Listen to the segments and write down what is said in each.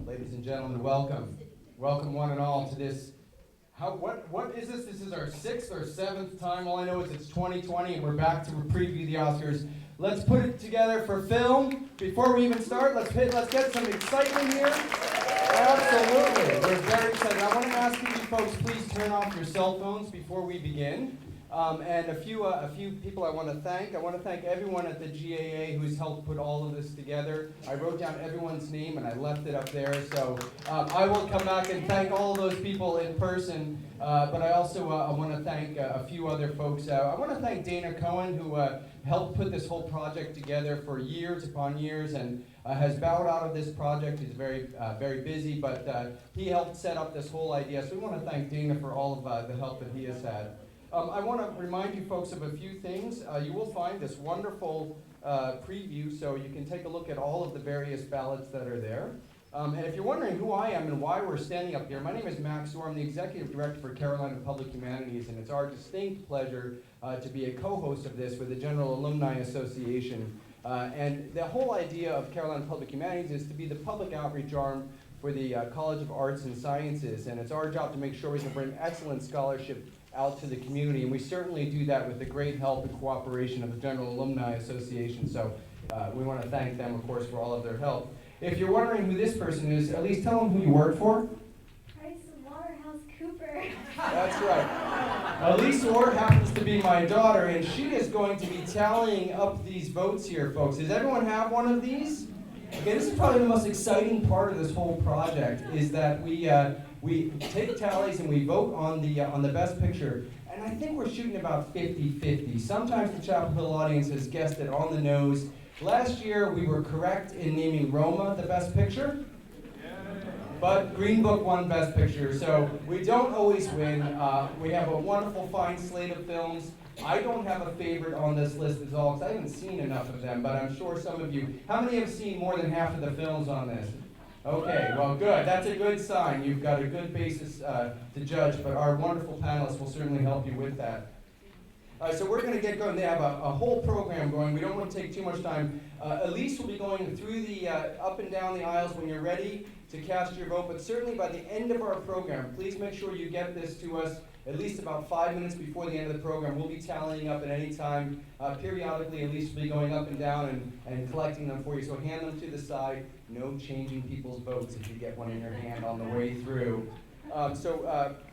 Ladies and gentlemen, welcome. Welcome one and all to this. What is this? This is our 6th or 7th time. All I know is it's 2020 and we're back to preview the Oscars. Let's put it together for film. Before we even start, let's get some excitement here. Absolutely. We're very excited. I want to ask you folks, please turn off your cell phones before we begin. And a few people I want to thank. I want to thank everyone at the GAA who's helped put all of this together. I wrote down everyone's name and I left it up there. So I will come back and thank all of those people in person. But I also want to thank a few other folks. I want to thank Dana Cohen, who helped put this whole project together for years upon years and has bowed out of this project. He's very busy, but he helped set up this whole idea. So we want to thank Dana for all of the help that he has had. I want to remind you folks of a few things. You will find this wonderful preview, so you can take a look at all of the various ballots that are there. And if you're wondering who I am and why we're standing up here, my name is Max Orr. I'm the Executive Director for Carolina Public Humanities, and it's our distinct pleasure to be a co-host of this with the General Alumni Association. And the whole idea of Carolina Public Humanities is to be the public outreach arm for the College of Arts and Sciences, and it's our job to make sure we can bring excellent scholarship out to the community, and we certainly do that with the great help and cooperation of the General Alumni Association, so we want to thank them, of course, for all of their help. If you're wondering who this person is, at least tell them who you work for. Price Waterhouse Cooper. That's right. Elise Orr happens to be my daughter, and she is going to be tallying up these votes here, folks. Does everyone have one of these? Okay, this is probably the most exciting part of this whole project, is that we take tallies and we vote on the best picture. And I think we're shooting about 50-50. Sometimes the Chapel Hill audience has guessed it on the nose. Last year we were correct in naming Roma the best picture, but Green Book won Best Picture, so we don't always win. We have a wonderful, fine slate of films. I don't have a favorite on this list at all, because I haven't seen enough of them, but I'm sure some of you. How many have seen more than half of the films on this? Okay, well, good. That's a good sign. You've got a good basis to judge, but our wonderful panelists will certainly help you with that. So we're going to get going. They have a whole program going. We don't want to take too much time. Elise will be going through the up and down the aisles when you're ready to cast your vote, but certainly by the end of our program, please make sure you get this to us at least about 5 minutes before the end of the program. We'll be tallying up at any time. Periodically, Elise will be going up and down and collecting them for you. So hand them to the side. No changing people's votes if you get one in your hand on the way through.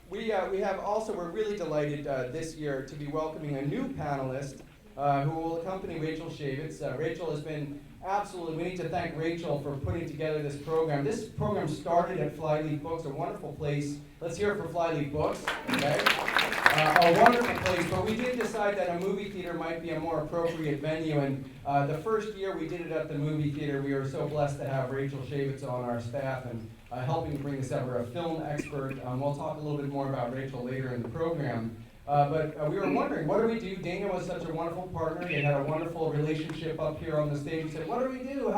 We have also, we're really delighted this year to be welcoming a new panelist who will accompany Rachel Schaevitz. Rachel has been absolutely, we need to thank Rachel for putting together this program. This program started at Flyleaf Books, a wonderful place. Let's hear it for Flyleaf Books, okay? A wonderful place, but we did decide that a movie theater might be a more appropriate venue, and the first year we did it at the movie theater, we were so blessed to have Rachel Schaevitz on our staff and helping bring this up. We're a film expert. We'll talk a little bit more about Rachel later in the program. But we were wondering, what do we do? Dana was such a wonderful partner. They had a wonderful relationship up here on the stage. We said, what do we do?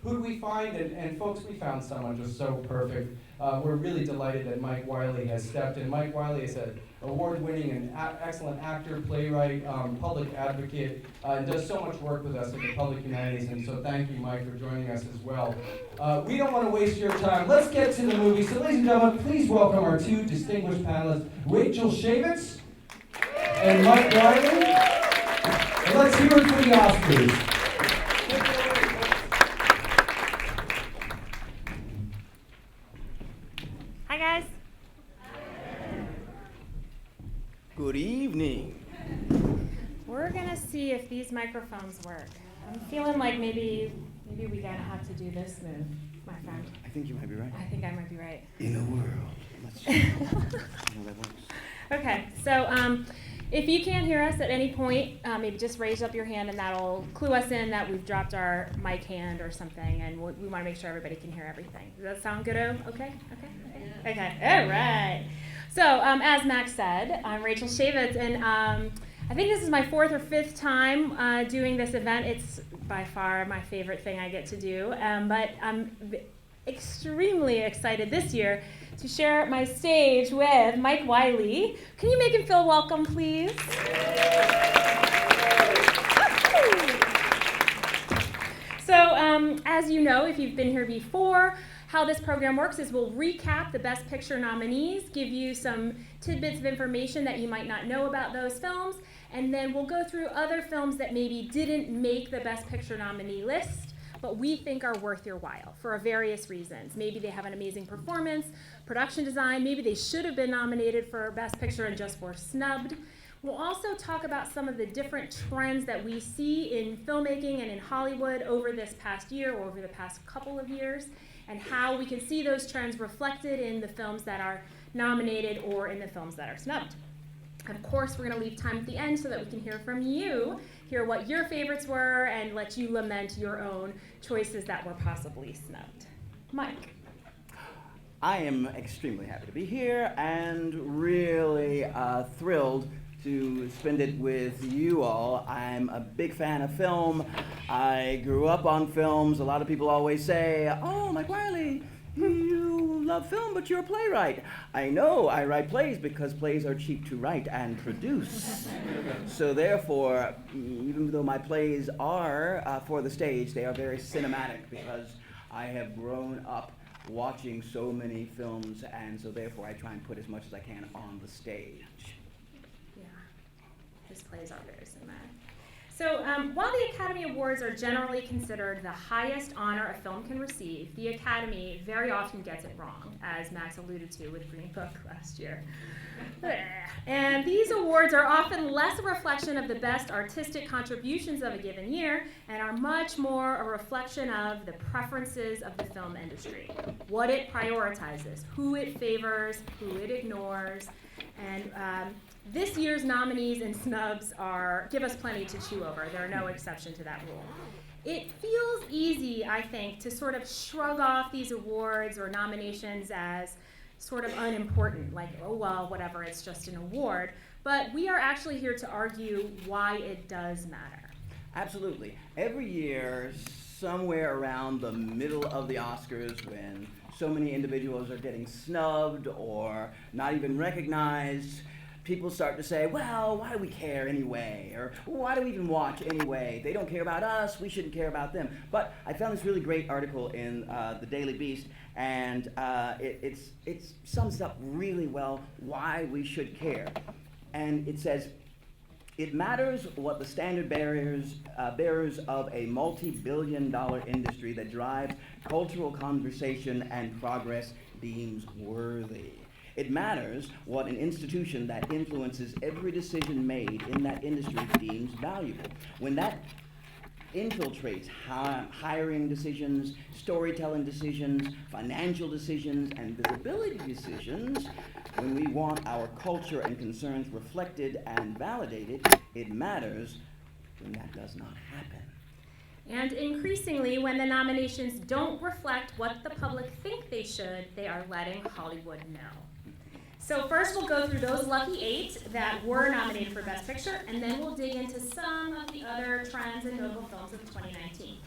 Who do we find? And folks, we found someone just so perfect. We're really delighted that Mike Wiley has stepped in. Mike Wiley is an award-winning and excellent actor, playwright, public advocate, and does so much work with us at the Public Humanities. And so thank you, Mike, for joining us as well. We don't want to waste your time. Let's get to the movie. So ladies and gentlemen, please welcome our two distinguished panelists, Rachel Schaevitz and Mike Wiley. And let's hear it for the Oscars. Hi, guys. Good evening. We're gonna see if these microphones work. I'm feeling like maybe we gotta have to do this move, my friend. I think you might be right. I think I might be right. In a world. Let's see how that works. Okay, so if you can't hear us at any point, maybe just raise up your hand and that'll clue us in that we've dropped our mic hand or something, and we want to make sure everybody can hear everything. Does that sound good? Okay. All right. So as Max said, I'm Rachel Schaevitz, and I think this is my 4th or 5th time doing this event. It's by far my favorite thing I get to do, but I'm extremely excited this year to share my stage with Mike Wiley. Can you make him feel welcome, please? So, as you know, if you've been here before, How this program works is we'll recap the Best Picture nominees, give you some tidbits of information that you might not know about those films, and then we'll go through other films that maybe didn't make the Best Picture nominee list, but we think are worth your while for various reasons. Maybe they have an amazing performance, production design, maybe they should have been nominated for Best Picture and just were snubbed. We'll also talk about some of the different trends that we see in filmmaking and in Hollywood over this past year or over the past couple of years, and how we can see those trends reflected in the films that are nominated or in the films that are snubbed. Of course, we're going to leave time at the end so that we can hear from you, hear what your favorites were, and let you lament your own choices that were possibly snubbed. Mike. I am extremely happy to be here and really thrilled to spend it with you all. I'm a big fan of film. I grew up on films. A lot of people always say, "Oh, Mike Wiley, you love film, but you're a playwright." I know, I write plays because plays are cheap to write and produce. So therefore, even though my plays are for the stage, they are very cinematic because I have grown up watching so many films, and so therefore I try and put as much as I can on the stage. His plays are very cinematic. So while the Academy Awards are generally considered the highest honor a film can receive, the Academy very often gets it wrong, as Max alluded to with Green Book last year. And these awards are often less a reflection of the best artistic contributions of a given year and are much more a reflection of the preferences of the film industry, what it prioritizes, who it favors, who it ignores, and this year's nominees and snubs give us plenty to chew over. There are no exception to that rule. It feels easy, I think, to sort of shrug off these awards or nominations as sort of unimportant, like, oh, well, whatever, it's just an award. But we are actually here to argue why it does matter. Absolutely. Every year, somewhere around the middle of the Oscars, when so many individuals are getting snubbed or not even recognized, people start to say, well, why do we care anyway? Or why do we even watch anyway? They don't care about us, we shouldn't care about them. But I found this really great article in the Daily Beast, and it sums up really well why we should care. And it says, it matters what the standard bearers of a multi-billion-dollar industry that drives cultural conversation and progress deems worthy. It matters what an institution that influences every decision made in that industry deems valuable. When that infiltrates hiring decisions, storytelling decisions, financial decisions, and visibility decisions, when we want our culture and concerns reflected and validated, it matters when that does not happen. And increasingly, when the nominations don't reflect what the public think they should, they are letting Hollywood know. So first we'll go through those lucky 8 that were nominated for Best Picture, and then we'll dig into some of the other trends and notable films of 2019.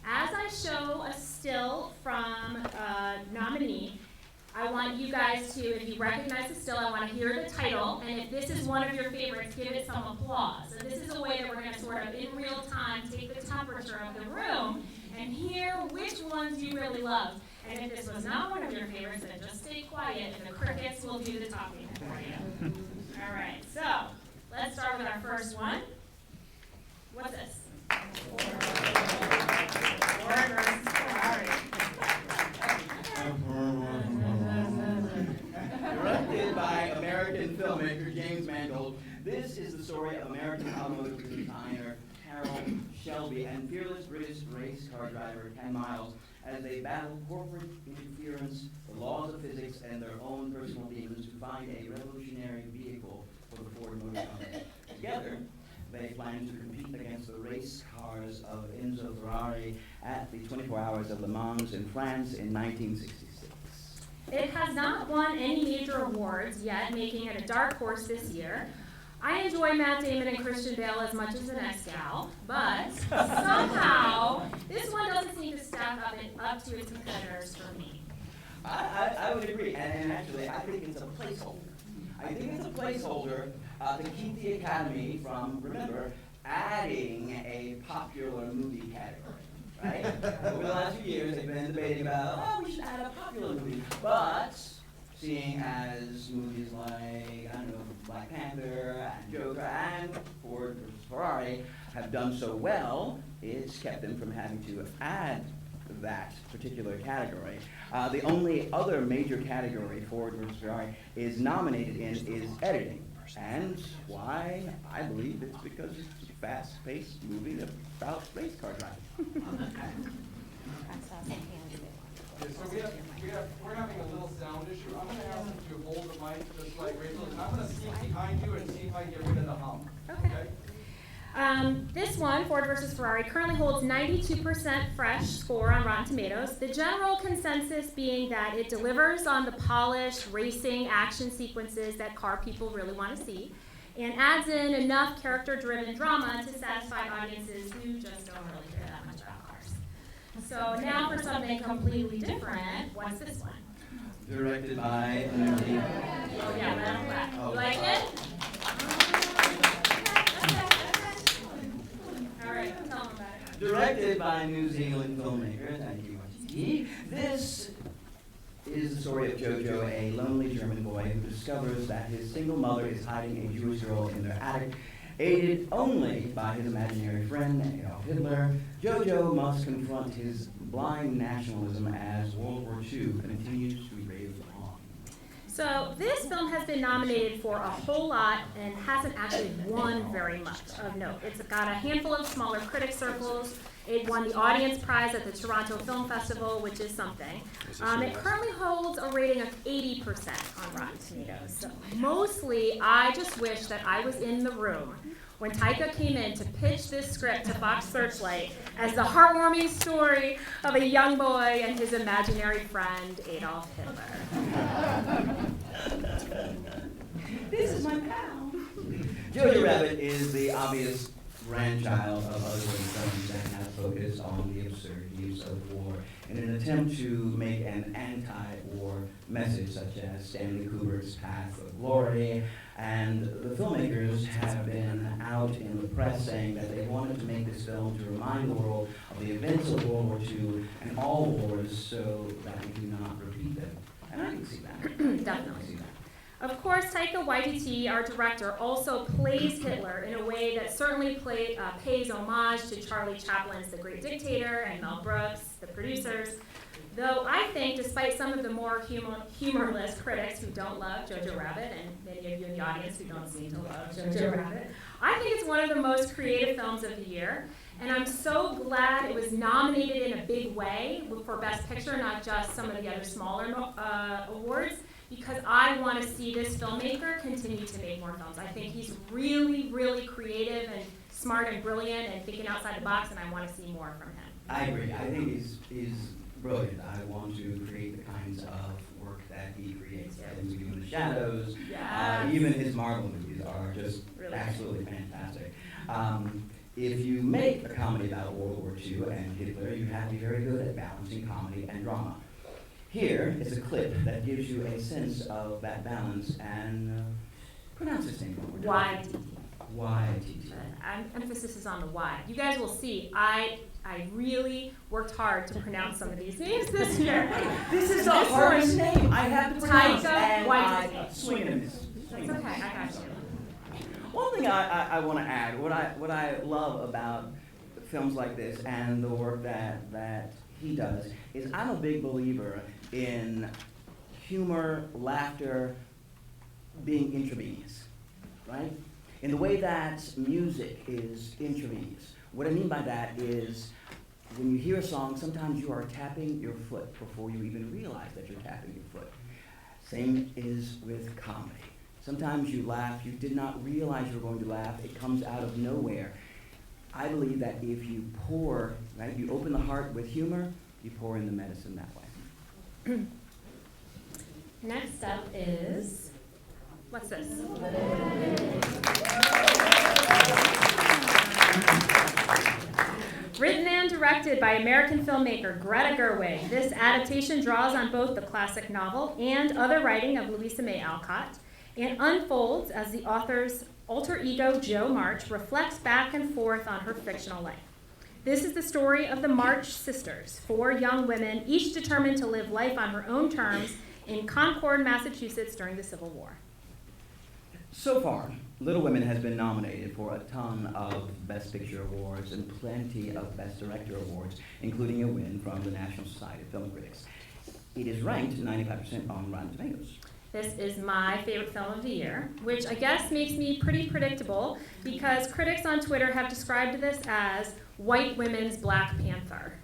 As I show a still from a nominee, I want you guys to, if you recognize the still, I want to hear the title, and if this is one of your favorites, give it some applause. So this is a way that we're going to sort of, in real time, take the temperature of the room and hear which ones you really loved. And if this was not one of your favorites, then just stay quiet, and the crickets will do the talking for you. All right, so let's start with our first one. What's this? Ford versus Ferrari. Directed by American filmmaker James Mangold, this is the story of American automotive designer Carroll Shelby and fearless British race car driver Ken Miles as they battle corporate interference, the laws of physics, and their own personal demons to find a revolutionary vehicle for the Ford Motor Company. Together, they plan to compete against the race cars of Enzo Ferrari at the 24 Hours of Le Mans in France in 1966. It has not won any major awards yet, making it a dark horse this year. I enjoy Matt Damon and Christian Bale as much as the next gal, but somehow this one doesn't seem to stack up to its competitors for me. I would agree, and actually I think it's a placeholder. I think it's a placeholder to keep the Academy from, remember, adding a popular movie category, right? Over the last few years, they've been debating about, oh, we should add a popular movie. But seeing as movies like, I don't know, Black Panther and Joker and Ford vs. Ferrari have done so well, it's kept them from having to add that particular category. The only other major category Ford vs. Ferrari is nominated in is editing. And why? I believe it's because it's a fast-paced movie about race car driving. Okay, so we're having a little sound issue. I'm going to ask you to hold the mic just like Rachel. And I'm going to sneak behind you and see if I can get rid of the hum. Okay? This one, Ford vs. Ferrari, currently holds 92% fresh score on Rotten Tomatoes. The general consensus being that it delivers on the polished racing action sequences that car people really want to see, and adds in enough character-driven drama to satisfy audiences who just don't really care that much about cars. So now for something completely different, what's this one? Directed by Nominees. Oh yeah, right off the bat. You like it? All right, tell them about it. Directed by New Zealand filmmaker, thank you, Marty. This is the story of Jojo, a lonely German boy who discovers that his single mother is hiding a Jewish girl in their attic. Aided only by his imaginary friend, Adolf Hitler, Jojo must confront his blind nationalism as World War II continues to rage on. So this film has been nominated for a whole lot and hasn't actually won very much of note. It's got a handful of smaller critic circles. It won the audience prize at the Toronto Film Festival, which is something. It currently holds a rating of 80% on Rotten Tomatoes. So mostly, I just wish that I was in the room when Taika came in to pitch this script to Fox Searchlight as the heartwarming story of a young boy and his imaginary friend, Adolf Hitler. This is my pal. Jojo Rabbit is the obvious grandchild of other films that have focused on the absurdities of war in an attempt to make an anti-war message, such as Stanley Kubrick's Path of Glory. And the filmmakers have been out in the press saying that they wanted to make this film to remind the world of the events of World War II and all wars so that we do not repeat them. And I can see that. Definitely. See that. Of course, Taika Waititi, our director, also plays Hitler in a way that certainly pays homage to Charlie Chaplin's The Great Dictator and Mel Brooks, the producers. Though I think, despite some of the more humorless critics who don't love Jojo Rabbit, and many of you in the audience who don't seem to love Jojo Rabbit, I think it's one of the most creative films of the year. And I'm so glad it was nominated in a big way for Best Picture, not just some of the other smaller awards, because I want to see this filmmaker continue to make more films. I think he's really, really creative and smart and brilliant and thinking outside the box, and I want to see more from him. I agree. I think he's brilliant. I want to create the kinds of work that he creates. Things we do in the shadows. Yes. Even his Marvel movies are just really absolutely fantastic. If you make a comedy about World War II and Hitler, you have to be very good at balancing comedy and drama. Here is a clip that gives you a sense of that balance and pronounce this name one more time. Waititi. Emphasis is on the Y. You guys will see, I really worked hard to pronounce some of these names this year. This is the hardest name I have to pronounce, and Waititi. Swing and a miss. That's okay, I got you. One thing I want to add, what I love about films like this and the work that he does is I'm a big believer in humor, laughter being intravenous, right? In the way that music is intravenous. What I mean by that is when you hear a song, sometimes you are tapping your foot before you even realize that you're tapping your foot. Same is with comedy. Sometimes you laugh, you did not realize you were going to laugh, it comes out of nowhere. I believe that if you pour, right, you open the heart with humor, you pour in the medicine that way. Next up is, what's this? Written and directed by American filmmaker Greta Gerwig, this adaptation draws on both the classic novel and other writing of Louisa May Alcott and unfolds as the author's alter ego, Jo March, reflects back and forth on her fictional life. This is the story of the March Sisters, 4 young women, each determined to live life on her own terms in Concord, Massachusetts during the Civil War. So far, Little Women has been nominated for a ton of Best Picture awards and plenty of Best Director awards, including a win from the National Society of Film Critics. It is ranked 95% on Rotten Tomatoes. This is my favorite film of the year, which I guess makes me pretty predictable because critics on Twitter have described this as white women's Black Panther.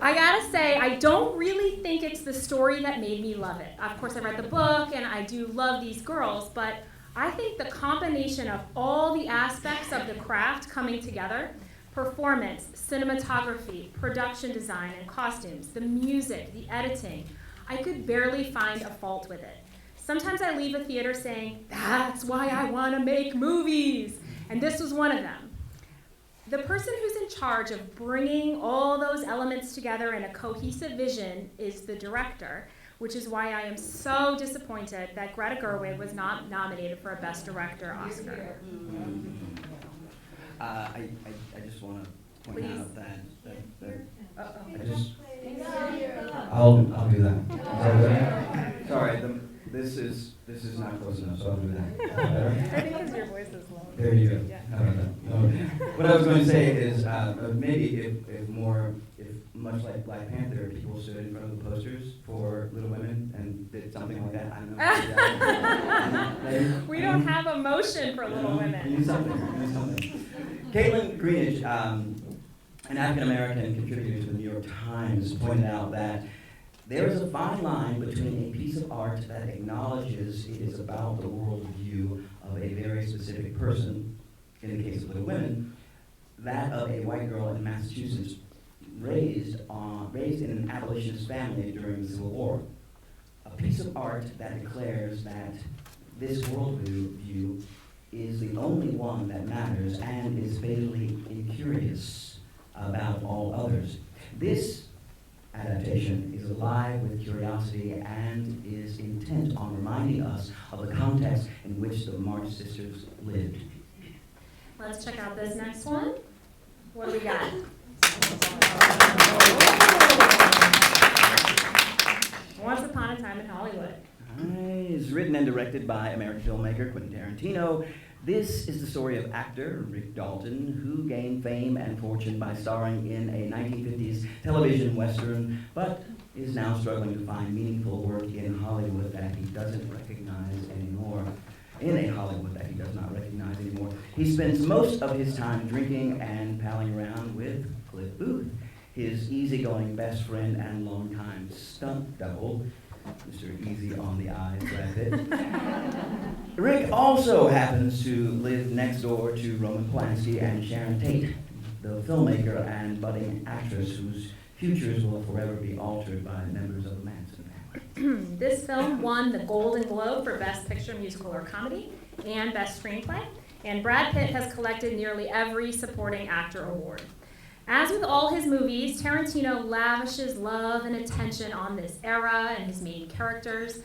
I gotta say, I don't really think it's the story that made me love it. Of course, I read the book and I do love these girls, but I think the combination of all the aspects of the craft coming together, performance, cinematography, production design, and costumes, the music, the editing, I could barely find a fault with it. Sometimes I leave a theater saying, that's why I want to make movies, and this was one of them. The person who's in charge of bringing all those elements together in a cohesive vision is the director, which is why I am so disappointed that Greta Gerwig was not nominated for a Best Director Oscar. I just want to point out that I'll do that. Sorry, this is not close enough, so I'll do that. I think because your voice is low. There you go. Yeah. How about that? What I was going to say is maybe if much like Black Panther, people stood in front of the posters for Little Women and did something like that. I don't know. We don't have a motion for Little You Women. need something. Caitlin Greenidge, an African-American contributor to the New York Times, pointed out that there is a fine line between a piece of art that acknowledges it is about the worldview of a very specific person, in the case of Little Women, that of a white girl in Massachusetts raised in an abolitionist family during the Civil War. A piece of art that declares that this worldview is the only one that matters and is fatally incurious about all others. This adaptation is alive with curiosity and is intent on reminding us of the context in which the March Sisters lived. Let's check out this next one. What do we got? Once Upon a Time in Hollywood. It's written and directed by American filmmaker Quentin Tarantino. This is the story of actor Rick Dalton, who gained fame and fortune by starring in a 1950s television western, but is now struggling to find meaningful work in Hollywood that he doesn't recognize anymore. In a Hollywood that he does not recognize anymore. He spends most of his time drinking and palling around with Cliff Booth, his easygoing best friend and longtime stunt double, Mr. Easy on the Eyes, Brad Pitt. Rick also happens to live next door to Roman Polanski and Sharon Tate, the filmmaker and budding actress whose futures will forever be altered by members of the Manson family. This film won the Golden Globe for Best Picture, Musical, or Comedy, and Best Screenplay, and Brad Pitt has collected nearly every supporting actor award. As with all his movies, Tarantino lavishes love and attention on this era and his main characters.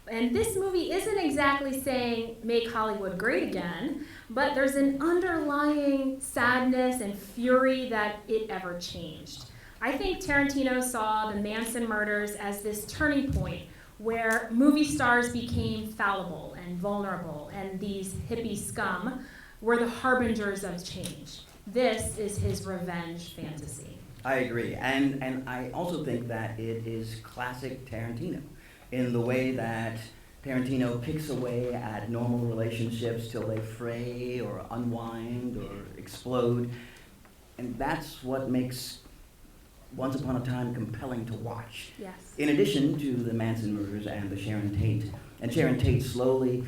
And this movie isn't exactly saying, make Hollywood great again, but there's an underlying sadness and fury that it ever changed. I think Tarantino saw the Manson murders as this turning point where movie stars became fallible and vulnerable, and these hippie scum were the harbingers of change. This is his revenge fantasy. I agree, and I also think that it is classic Tarantino in the way that Tarantino picks away at normal relationships till they fray or unwind or explode, and that's what makes Once Upon a Time compelling to watch. Yes. In addition to the Manson murders and the Sharon Tate slowly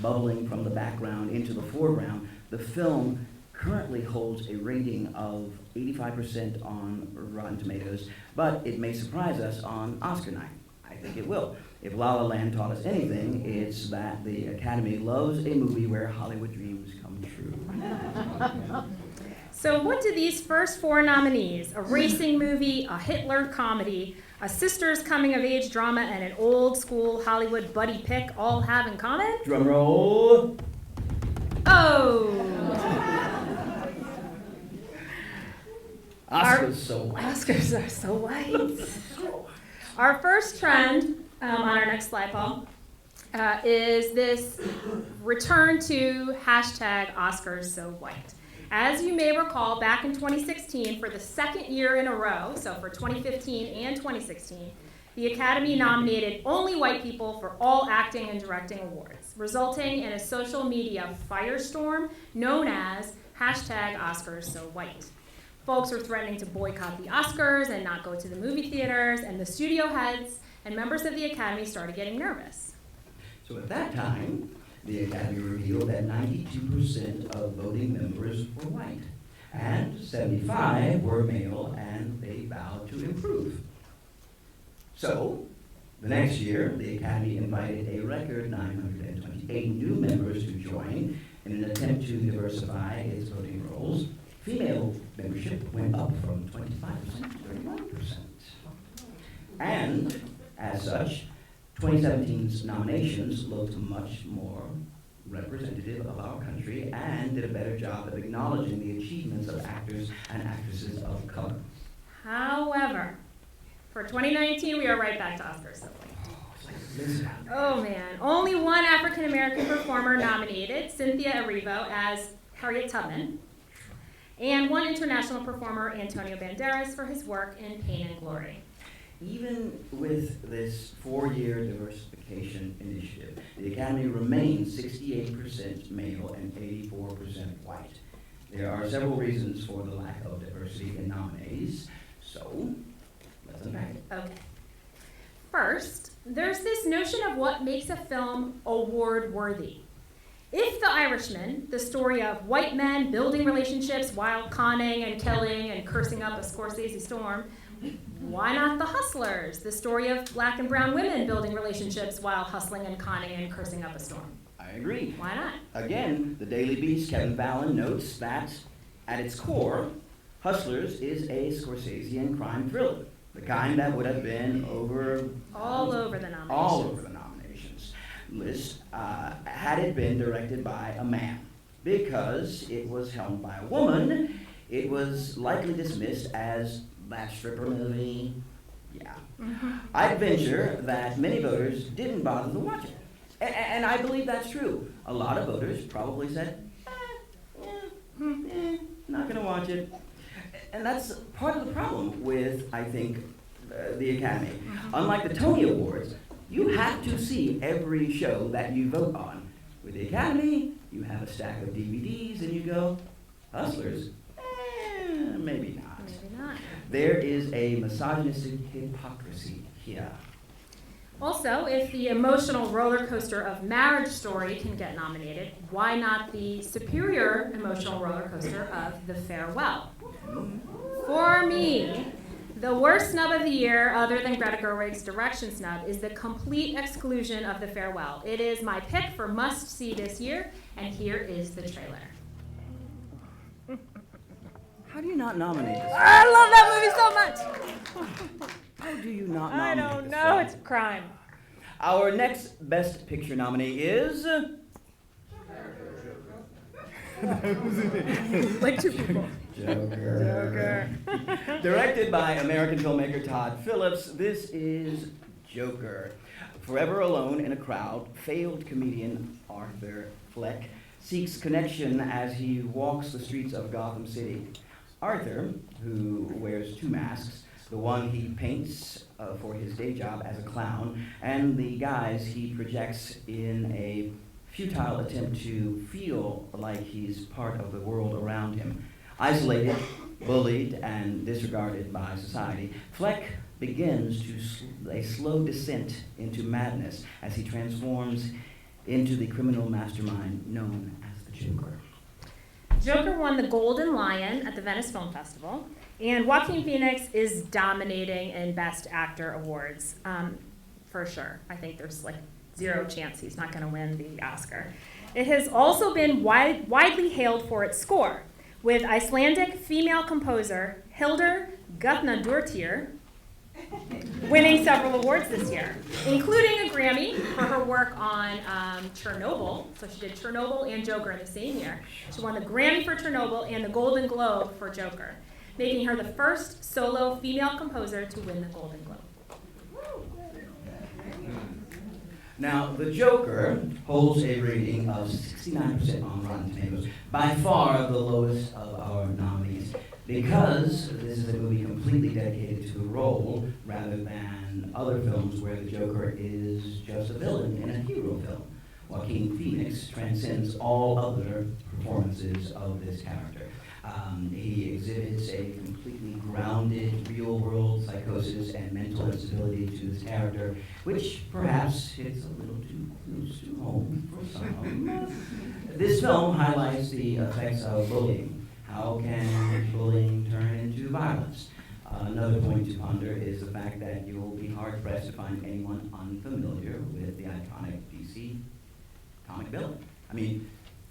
bubbling from the background into the foreground, the film currently holds a rating of 85% on Rotten Tomatoes, but it may surprise us on Oscar night. I think it will. If La La Land taught us anything, it's that the Academy loves a movie where Hollywood dreams come true. So what do these first 4 nominees, a racing movie, a Hitler comedy, a sisters coming-of-age drama, and an old-school Hollywood buddy pick all have in common? Drum roll. Oh! Oscars so white. Oscars are so white. Our first trend on our next slide, Paul, is this return to hashtag Oscars so white. As you may recall, back in 2016, for the second year in a row, so for 2015 and 2016, the Academy nominated only white people for all acting and directing awards, resulting in a social media firestorm known as hashtag Oscars so white. Folks were threatening to boycott the Oscars and not go to the movie theaters, and the studio heads and members of the Academy started getting nervous. So at that time, the Academy revealed that 92% of voting members were white, and 75 were male, and they vowed to improve. So, the next year, the Academy invited a record 928 new members to join in an attempt to diversify its voting rolls. Female membership went up from 25% to 31%. And, as such, 2017's nominations looked much more representative of our country and did a better job of acknowledging the achievements of actors and actresses of color. However, for 2019, we are right back to Oscars so white. Oh man, only one African American performer nominated, Cynthia Erivo as Harriet Tubman, and one international performer, Antonio Banderas, for his work in Pain and Glory. Even with this 4-year diversification initiative, the Academy remains 68% male and 84% white. There are several reasons for the lack of diversity in nominees, so let's unpack it. Okay. First, there's this notion of what makes a film award-worthy. If The Irishman, the story of white men building relationships while conning and killing and cursing up a Scorsese storm, why not The Hustlers, the story of black and brown women building relationships while hustling and conning and cursing up a storm? I agree. Why not? Again, the Daily Beast's Kevin Fallon notes that, at its core, Hustlers is a Scorsesian crime thriller, the kind that would have been all over the nominations list had it been directed by a man. Because it was helmed by a woman, it was likely dismissed as that stripper movie. Yeah. Mm-hmm. I'd venture that many voters didn't bother to watch it. And I believe that's true. A lot of voters probably said, not going to watch it. And that's part of the problem with, I think, the Academy. Mm-hmm. Unlike the Tony Awards, you have to see every show that you vote on. With the Academy, you have a stack of DVDs and you go, Hustlers? Maybe not. Maybe not. There is a misogynistic hypocrisy here. Also, if the emotional roller coaster of Marriage Story can get nominated, why not the superior emotional roller coaster of The Farewell? For me, the worst snub of the year, other than Greta Gerwig's direction snub, is the complete exclusion of The Farewell. It is my pick for must-see this year, and here is the trailer. How do you not nominate this? I love that movie so much! How do you not I nominate don't this know, film? it's a crime. Our next Best Picture nominee is... Like two people. Joker. Directed by American filmmaker Todd Phillips, this is Joker. Forever alone in a crowd, failed comedian Arthur Fleck seeks connection as he walks the streets of Gotham City. Arthur, who wears two masks, the one he paints for his day job as a clown, and the guise he projects in a futile attempt to feel like he's part of the world around him. Isolated, bullied, and disregarded by society, Fleck begins a slow descent into madness as he transforms into the criminal mastermind known as the Joker. Joker won the Golden Lion at the Venice Film Festival, and Joaquin Phoenix is dominating in Best Actor awards, for sure. I think there's like zero chance he's not going to win the Oscar. It has also been widely hailed for its score, with Icelandic female composer Hildur Guðnadóttir winning several awards this year, including a Grammy for her work on Chernobyl. So she did Chernobyl and Joker in the same year. She won the Grammy for Chernobyl and the Golden Globe for Joker. making her the first solo female composer to win the Golden Globe. Now, The Joker holds a rating of 69% on Rotten Tomatoes, by far the lowest of our nominees, because this is a movie completely dedicated to the role rather than other films where the Joker is just a villain in a hero film. Joaquin Phoenix transcends all other performances of this character. He exhibits a completely grounded, real-world psychosis and mental instability to his character, which perhaps hits a little too close to home for some. This film highlights the effects of bullying. How can bullying turn into violence? Another point to ponder is the fact that you'll be hard-pressed to find anyone unfamiliar with the iconic DC comic villain. I mean,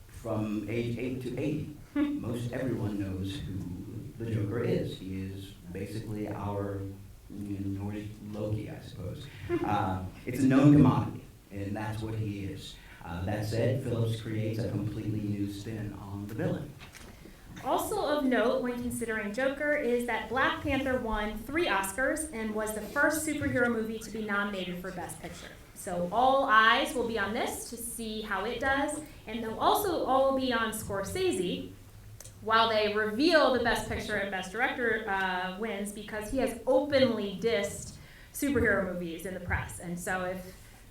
from age 8 to 80, most everyone knows who the Joker is. He is basically our Nordic Loki, I suppose. It's a known commodity, and that's what he is. That said, Phillips creates a completely new spin on the villain. Also of note when considering Joker is that Black Panther won 3 Oscars and was the first superhero movie to be nominated for Best Picture. So all eyes will be on this to see how it does, and they'll also all be on Scorsese while they reveal the Best Picture and Best Director wins, because he has openly dissed superhero movies in the press. And so if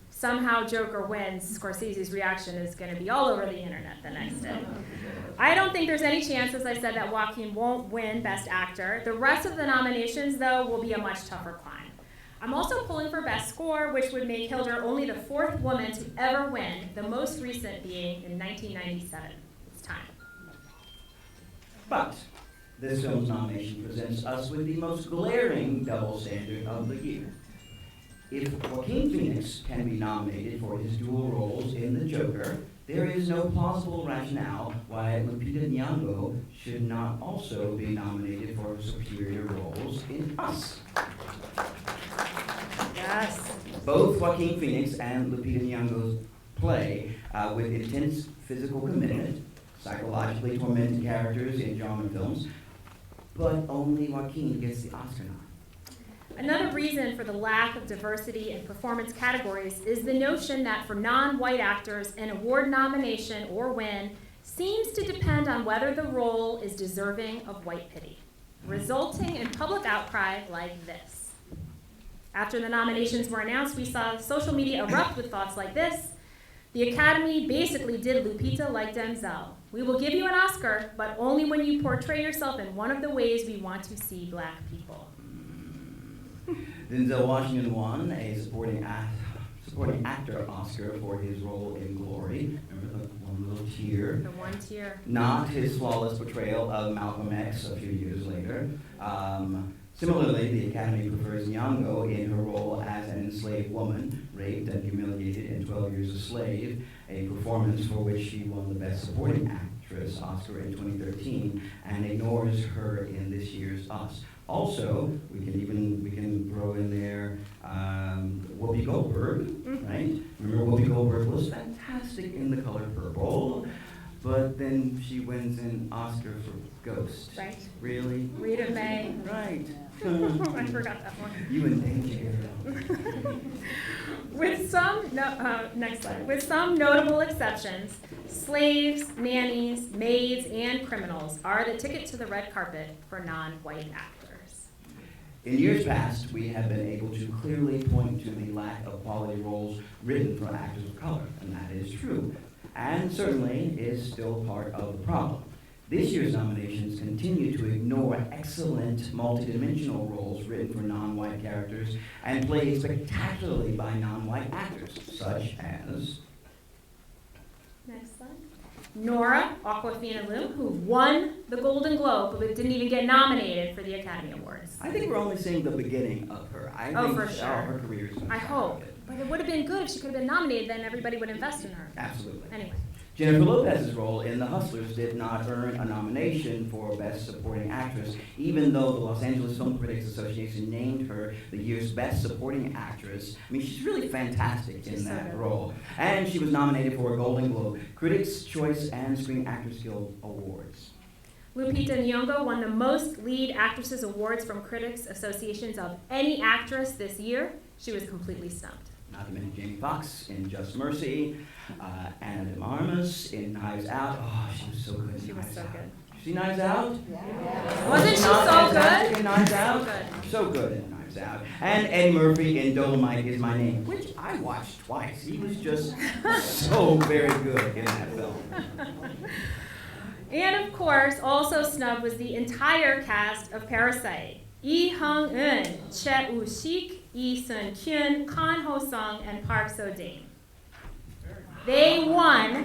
somehow Joker wins, Scorsese's reaction is going to be all over the internet the next day. I don't think there's any chance, as I said, that Joaquin won't win Best Actor. The rest of the nominations, though, will be a much tougher climb. I'm also pulling for Best Score, which would make Hildur only the 4th woman to ever win, the most recent being in 1997. It's time. But this film's nomination presents us with the most glaring double standard of the year. If Joaquin Phoenix can be nominated for his dual roles in The Joker, there is no plausible rationale why Lupita Nyong'o should not also be nominated for superior roles in Us. Yes. Both Joaquin Phoenix and Lupita Nyong'o's play with intense physical commitment, psychologically tormented characters in genre films, but only Joaquin gets the Oscar nod. Another reason for the lack of diversity in performance categories is the notion that for non-white actors, an award nomination or win seems to depend on whether the role is deserving of white pity, resulting in public outcry like this. After the nominations were announced, we saw social media erupt with thoughts like this: the Academy basically did Lupita like Denzel. We will give you an Oscar, but only when you portray yourself in one of the ways we want to see Black people. Denzel Washington won a supporting actor Oscar for his role in Glory. Remember the one little tear? The one tear. Not his flawless portrayal of Malcolm X a few years later. Similarly, the Academy prefers Nyong'o in her role as an enslaved woman, raped and humiliated in 12 Years a Slave, a performance for which she won the Best Supporting Actress Oscar in 2013, and ignores her in this year's Us. Also, we can throw in there Whoopi Goldberg, right? Remember, Whoopi Goldberg was fantastic in The Color Purple, but then she wins an Oscar for Ghost. Right. Really? Rita May. Right. I forgot that one. You and danger. With some, next slide. With some notable exceptions, slaves, nannies, maids, and criminals are the ticket to the red carpet for non-white actors. In years past, we have been able to clearly point to the lack of quality roles written for actors of color, and that is true, and certainly is still part of the problem. This year's nominations continue to ignore excellent multidimensional roles written for non-white characters and played spectacularly by non-white actors, such as... Next slide. Nora Aquafina, who won the Golden Globe but didn't even get nominated for the Academy Awards. I think we're only seeing the beginning of her. I think for sure. Her career is I hope. But it would have been good if she could have been nominated, then everybody would invest in her. Absolutely. Anyway. Jennifer Lopez's role in The Hustlers did not earn a nomination for Best Supporting Actress, even though the Los Angeles Film Critics Association named her the year's Best Supporting Actress. I mean, she's really fantastic in that role. And she was nominated for a Golden Globe, Critics' Choice, and Screen Actors Guild Awards. Lupita Nyong'o won the most lead actresses awards from critics associations of any actress this year. She was completely stumped. Not to mention Jamie Foxx in Just Mercy, Anna de Armas in Knives Out. Oh, she was so good in She was Knives so Out. good. You see Knives Out? Yeah. Wasn't she Not so fantastic good? in Knives Out? So good. So good in Knives Out. And Eddie Murphy in Dolomite Is My Name, which I watched twice. He was just so very good in that film. And of course, also snubbed was the entire cast of Parasite. Lee Hung-eun, Che Woo-sik, Lee Sun-kyun, Kan Ho-sung, and Park So-dam. They won.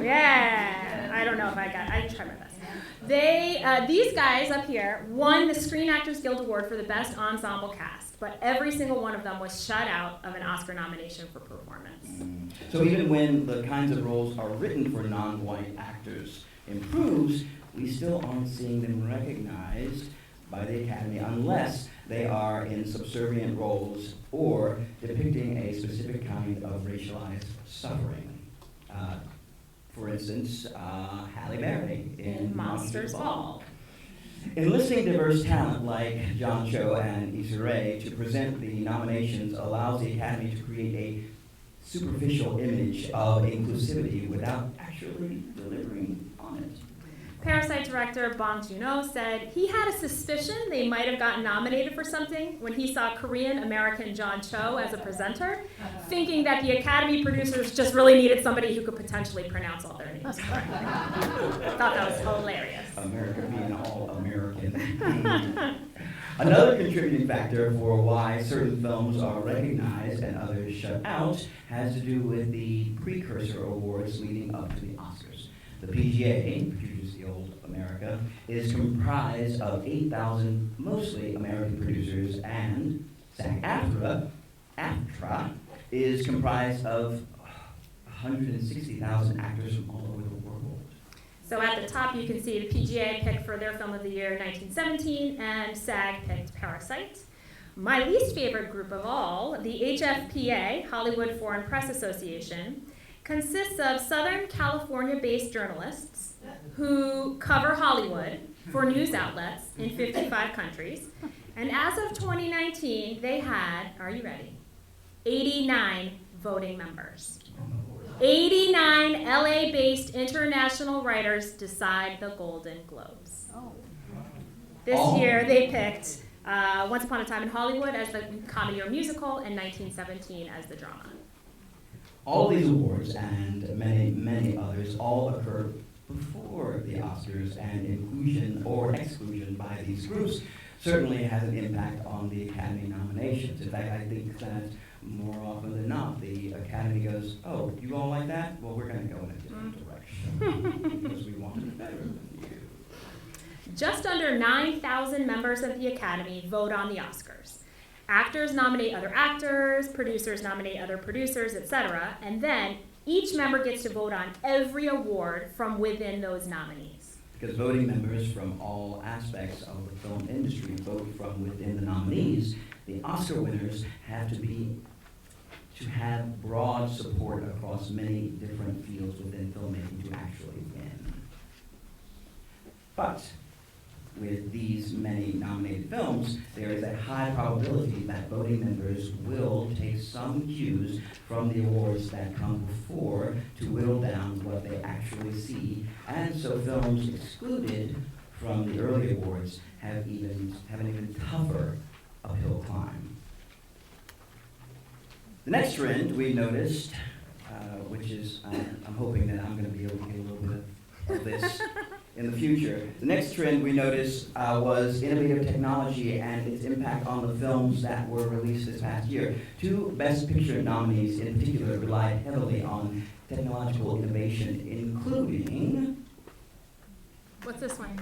Yeah, I don't know if I tried my best. These guys up here won the Screen Actors Guild Award for the Best Ensemble Cast, but every single one of them was shut out of an Oscar nomination for performance. So even when the kinds of roles are written for non-white actors improves, we still aren't seeing them recognized by the Academy unless they are in subservient roles or depicting a specific kind of racialized suffering. For instance, Halle Berry in Monsters Ball. Enlisting diverse talent like John Cho and Issa Rae to present the nominations allows the Academy to create a superficial image of inclusivity without actually delivering on it. Parasite director Bong Joon-ho said he had a suspicion they might have gotten nominated for something when he saw Korean-American John Cho as a presenter, thinking that the Academy producers just really needed somebody who could potentially pronounce all their names correctly. Thought that was hilarious. America being all American. Another contributing factor for why certain films are recognized and others shut out has to do with the precursor awards leading up to the Oscars. The PGA, Producers Guild of America, is comprised of 8,000 mostly American producers, and SAG-AFTRA is comprised of 160,000 actors from all over the world. So at the top you can see the PGA picked for their film of the year 1917, and SAG picked Parasite. My least favorite group of all, the HFPA, Hollywood Foreign Press Association, consists of Southern California-based journalists who cover Hollywood for news outlets in 55 countries. And as of 2019, they had, are you ready, 89 voting members. 89 LA-based international writers decide the Golden Globes. This year they picked Once Upon a Time in Hollywood as the comedy or musical and 1917 as the drama. All these awards and many, many others all occur before the Oscars, and inclusion or exclusion by these groups certainly has an impact on the Academy nominations. In fact, I think that more often than not, the Academy goes, oh, you all like that? Well, we're going to go in a different direction because we want to be better than you. Just under 9,000 members of the Academy vote on the Oscars. Actors nominate other actors, producers nominate other producers, etc. And then each member gets to vote on every award from within those nominees. Because voting members from all aspects of the film industry vote from within the nominees, the Oscar winners have to have broad support across many different fields within filmmaking to actually win. But with these many nominated films, there is a high probability that voting members will take some cues from the awards that come before to whittle down what they actually see, and so films excluded from the early awards have an even tougher uphill climb. The next trend we noticed, which is, I'm hoping that I'm going to be able to get a little bit of this in the future. The next trend we noticed was innovative technology and its impact on the films that were released this past year. Two Best Picture nominees in particular relied heavily on technological innovation, including... What's this one?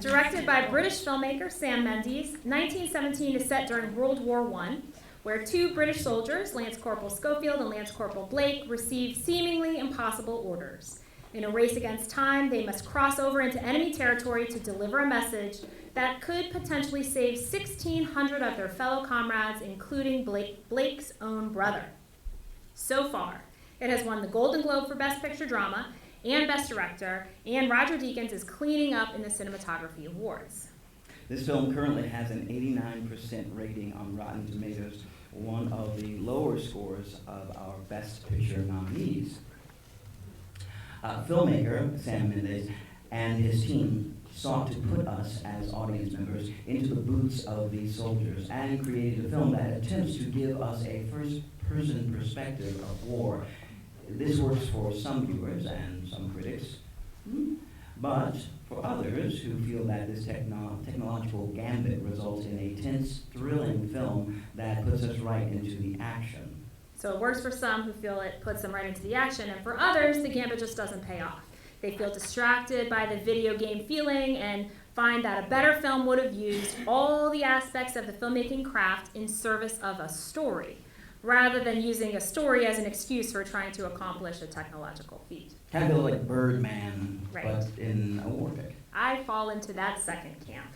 Directed by British filmmaker Sam Mendes, 1917 is set during World War I, where two British soldiers, Lance Corporal Schofield and Lance Corporal Blake, receive seemingly impossible orders. In a race against time, they must cross over into enemy territory to deliver a message that could potentially save 1,600 of their fellow comrades, including Blake's own brother. So far, It has won the Golden Globe for Best Picture Drama and Best Director, and Roger Deakins is cleaning up in the Cinematography Awards. This film currently has an 89% rating on Rotten Tomatoes, one of the lower scores of our Best Picture nominees. Filmmaker Sam Mendes and his team sought to put us as audience members into the boots of these soldiers and created a film that attempts to give us a first-person perspective of war. This works for some viewers and some critics, but for others who feel that this technological gambit results in a tense, thrilling film that puts us right into the action. So it works for some who feel it puts them right into the action, and for others, the gambit just doesn't pay off. They feel distracted by the video game feeling and find that a better film would have used all the aspects of the filmmaking craft in service of a story, rather than using a story as an excuse for trying to accomplish a technological feat. Kind of like Birdman, Right. but in a war pick. I fall into that second camp.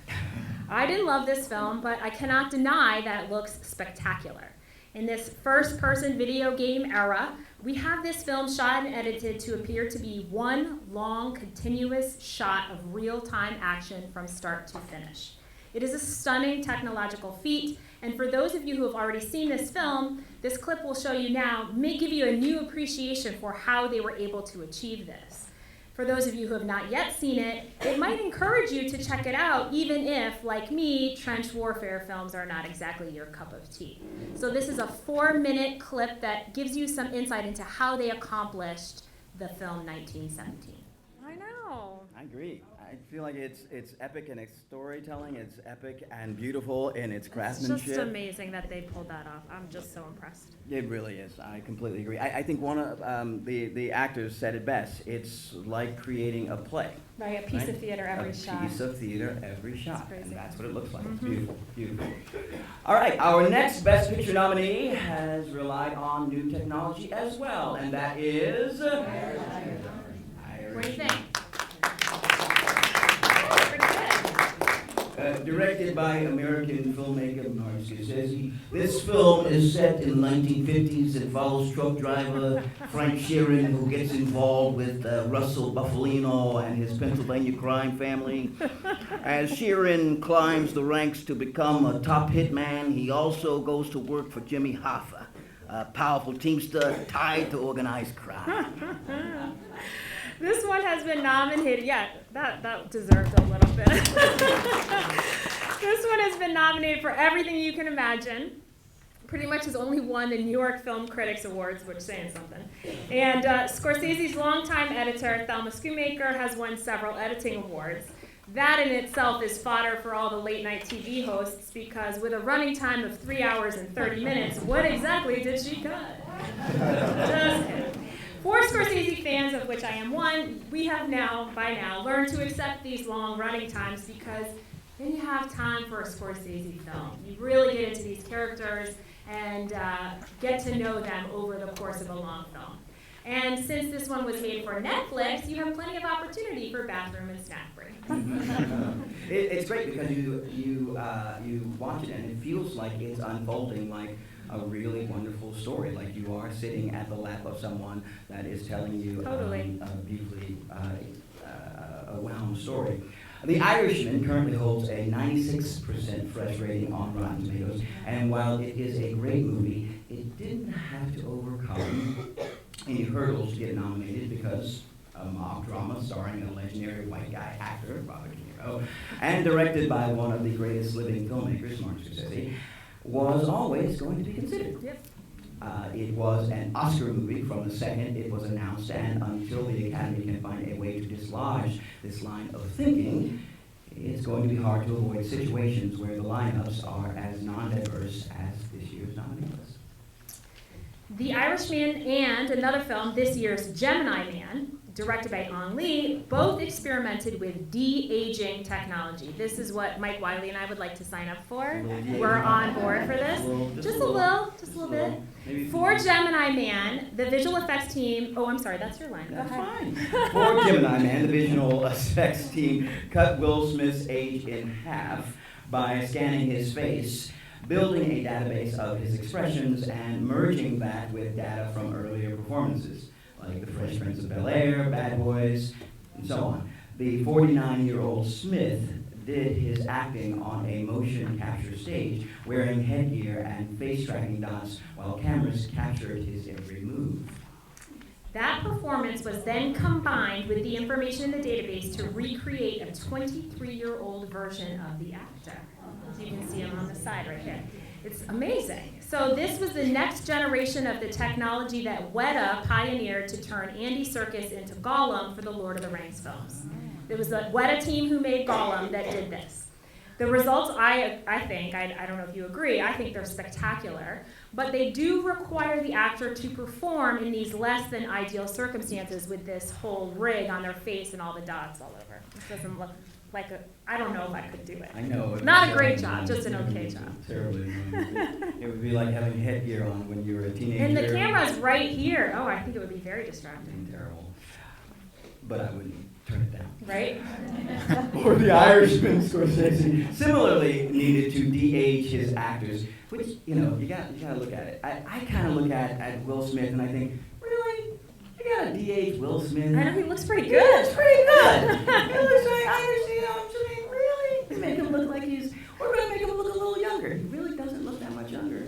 I didn't love this film, but I cannot deny that it looks spectacular. In this first-person video game era, we have this film shot and edited to appear to be one long, continuous shot of real-time action from start to finish. It is a stunning technological feat, and for those of you who have already seen this film, this clip we'll show you now may give you a new appreciation for how they were able to achieve this. For those of you who have not yet seen it, it might encourage you to check it out, even if, like me, trench warfare films are not exactly your cup of tea. So this is a 4-minute clip that gives you some insight into how they accomplished the film 1917. I know. I agree. I feel like it's epic in its storytelling, it's epic and beautiful in its craftsmanship. It's just amazing that they pulled that off. I'm just so impressed. It really is. I completely agree. I think one of the actors said it best. It's like creating a play. Right, a piece of theater every shot. A piece of theater every shot. crazy. And that's what it looks like. Mhm. It's beautiful. Beautiful. All right, our next Best Picture nominee has relied on new technology as well, and that is Irishman. What do you think? Directed by American filmmaker Martin Scorsese, this film is set in 1950s and follows truck driver Frank Sheeran, who gets involved with Russell Buffalino and his Pennsylvania crime family. As Sheeran climbs the ranks to become a top hitman, he also goes to work for Jimmy Hoffa, a powerful teamster tied to organized crime. This one has been nominated. Yeah, that deserved a little bit. This one has been nominated for everything you can imagine. Pretty much has only won the New York Film Critics Awards, which is saying something. And Scorsese's longtime editor, Thelma Schoonmaker, has won several editing awards. That in itself is fodder for all the late night TV hosts, because with a running time of 3 hours and 30 minutes, what exactly did she cut? Just kidding. For Scorsese fans, of which I am one, we have by now learned to accept these long running times, because then you have time for a Scorsese film. You really get into these characters and get to know them over the course of a long film. And since this one was made for Netflix, you have plenty of opportunity for bathroom and snack break. It's great because you watch it and it feels like it's unfolding like a really wonderful story, like you are sitting at the lap of someone that is telling you Totally. A beautifully wound story. The Irishman currently holds a 96% fresh rating on Rotten Tomatoes, and while it is a great movie, it didn't have to overcome any hurdles to get nominated, because a mock drama starring a legendary white guy actor, Robert De Niro, and directed by one of the greatest living filmmakers, Martin Scorsese, was always going to be considered. Yep. It was an Oscar movie from the second it was announced, and until the Academy can find a way to dislodge this line of thinking, it's going to be hard to avoid situations where the lineups are as non-diverse as this year's nominee list. The Irishman and another film, this year's Gemini Man, directed by Ang Lee, both experimented with de-aging technology. This is what Mike Wiley and I would like to sign up for. We're on board for this. Just a little bit. For Gemini Man, the visual effects team, oh, I'm sorry, that's your line. Go That's ahead. fine. For Gemini Man, the visual effects team cut Will Smith's age in half by scanning his face. building a database of his expressions and merging that with data from earlier performances, like The Fresh Prince of Bel-Air, Bad Boys, and so on. The 49-year-old Smith did his acting on a motion capture stage, wearing headgear and face-tracking dots while cameras captured his every move. That performance was then combined with the information in the database to recreate a 23-year-old version of the actor. As you can see him on the side right there. It's amazing. So this was the next generation of the technology that Weta pioneered to turn Andy Serkis into Gollum for the Lord of the Rings films. It was the Weta team who made Gollum that did this. The results, I think, I don't know if you agree, I think they're spectacular, but they do require the actor to perform in these less than ideal circumstances with this whole rig on their face and all the dots all over. This doesn't look like I don't know if I could do it. I know. Not a great job, just an okay job. Terribly annoying. It would be like having headgear on when you were a teenager. And the camera's right here. Oh, I think it would be very distracting. Terrible. But I wouldn't turn it down. Right? Or the Irishman, Scorsese similarly needed to de-age his actors, which, you gotta look at it. I kind of look at Will Smith and I think, really? You gotta de-age Will Smith? I know, he looks pretty He good. looks pretty good. He looks like I'm saying, really? You make him look like we're gonna make him look a little younger. He really doesn't look that much younger.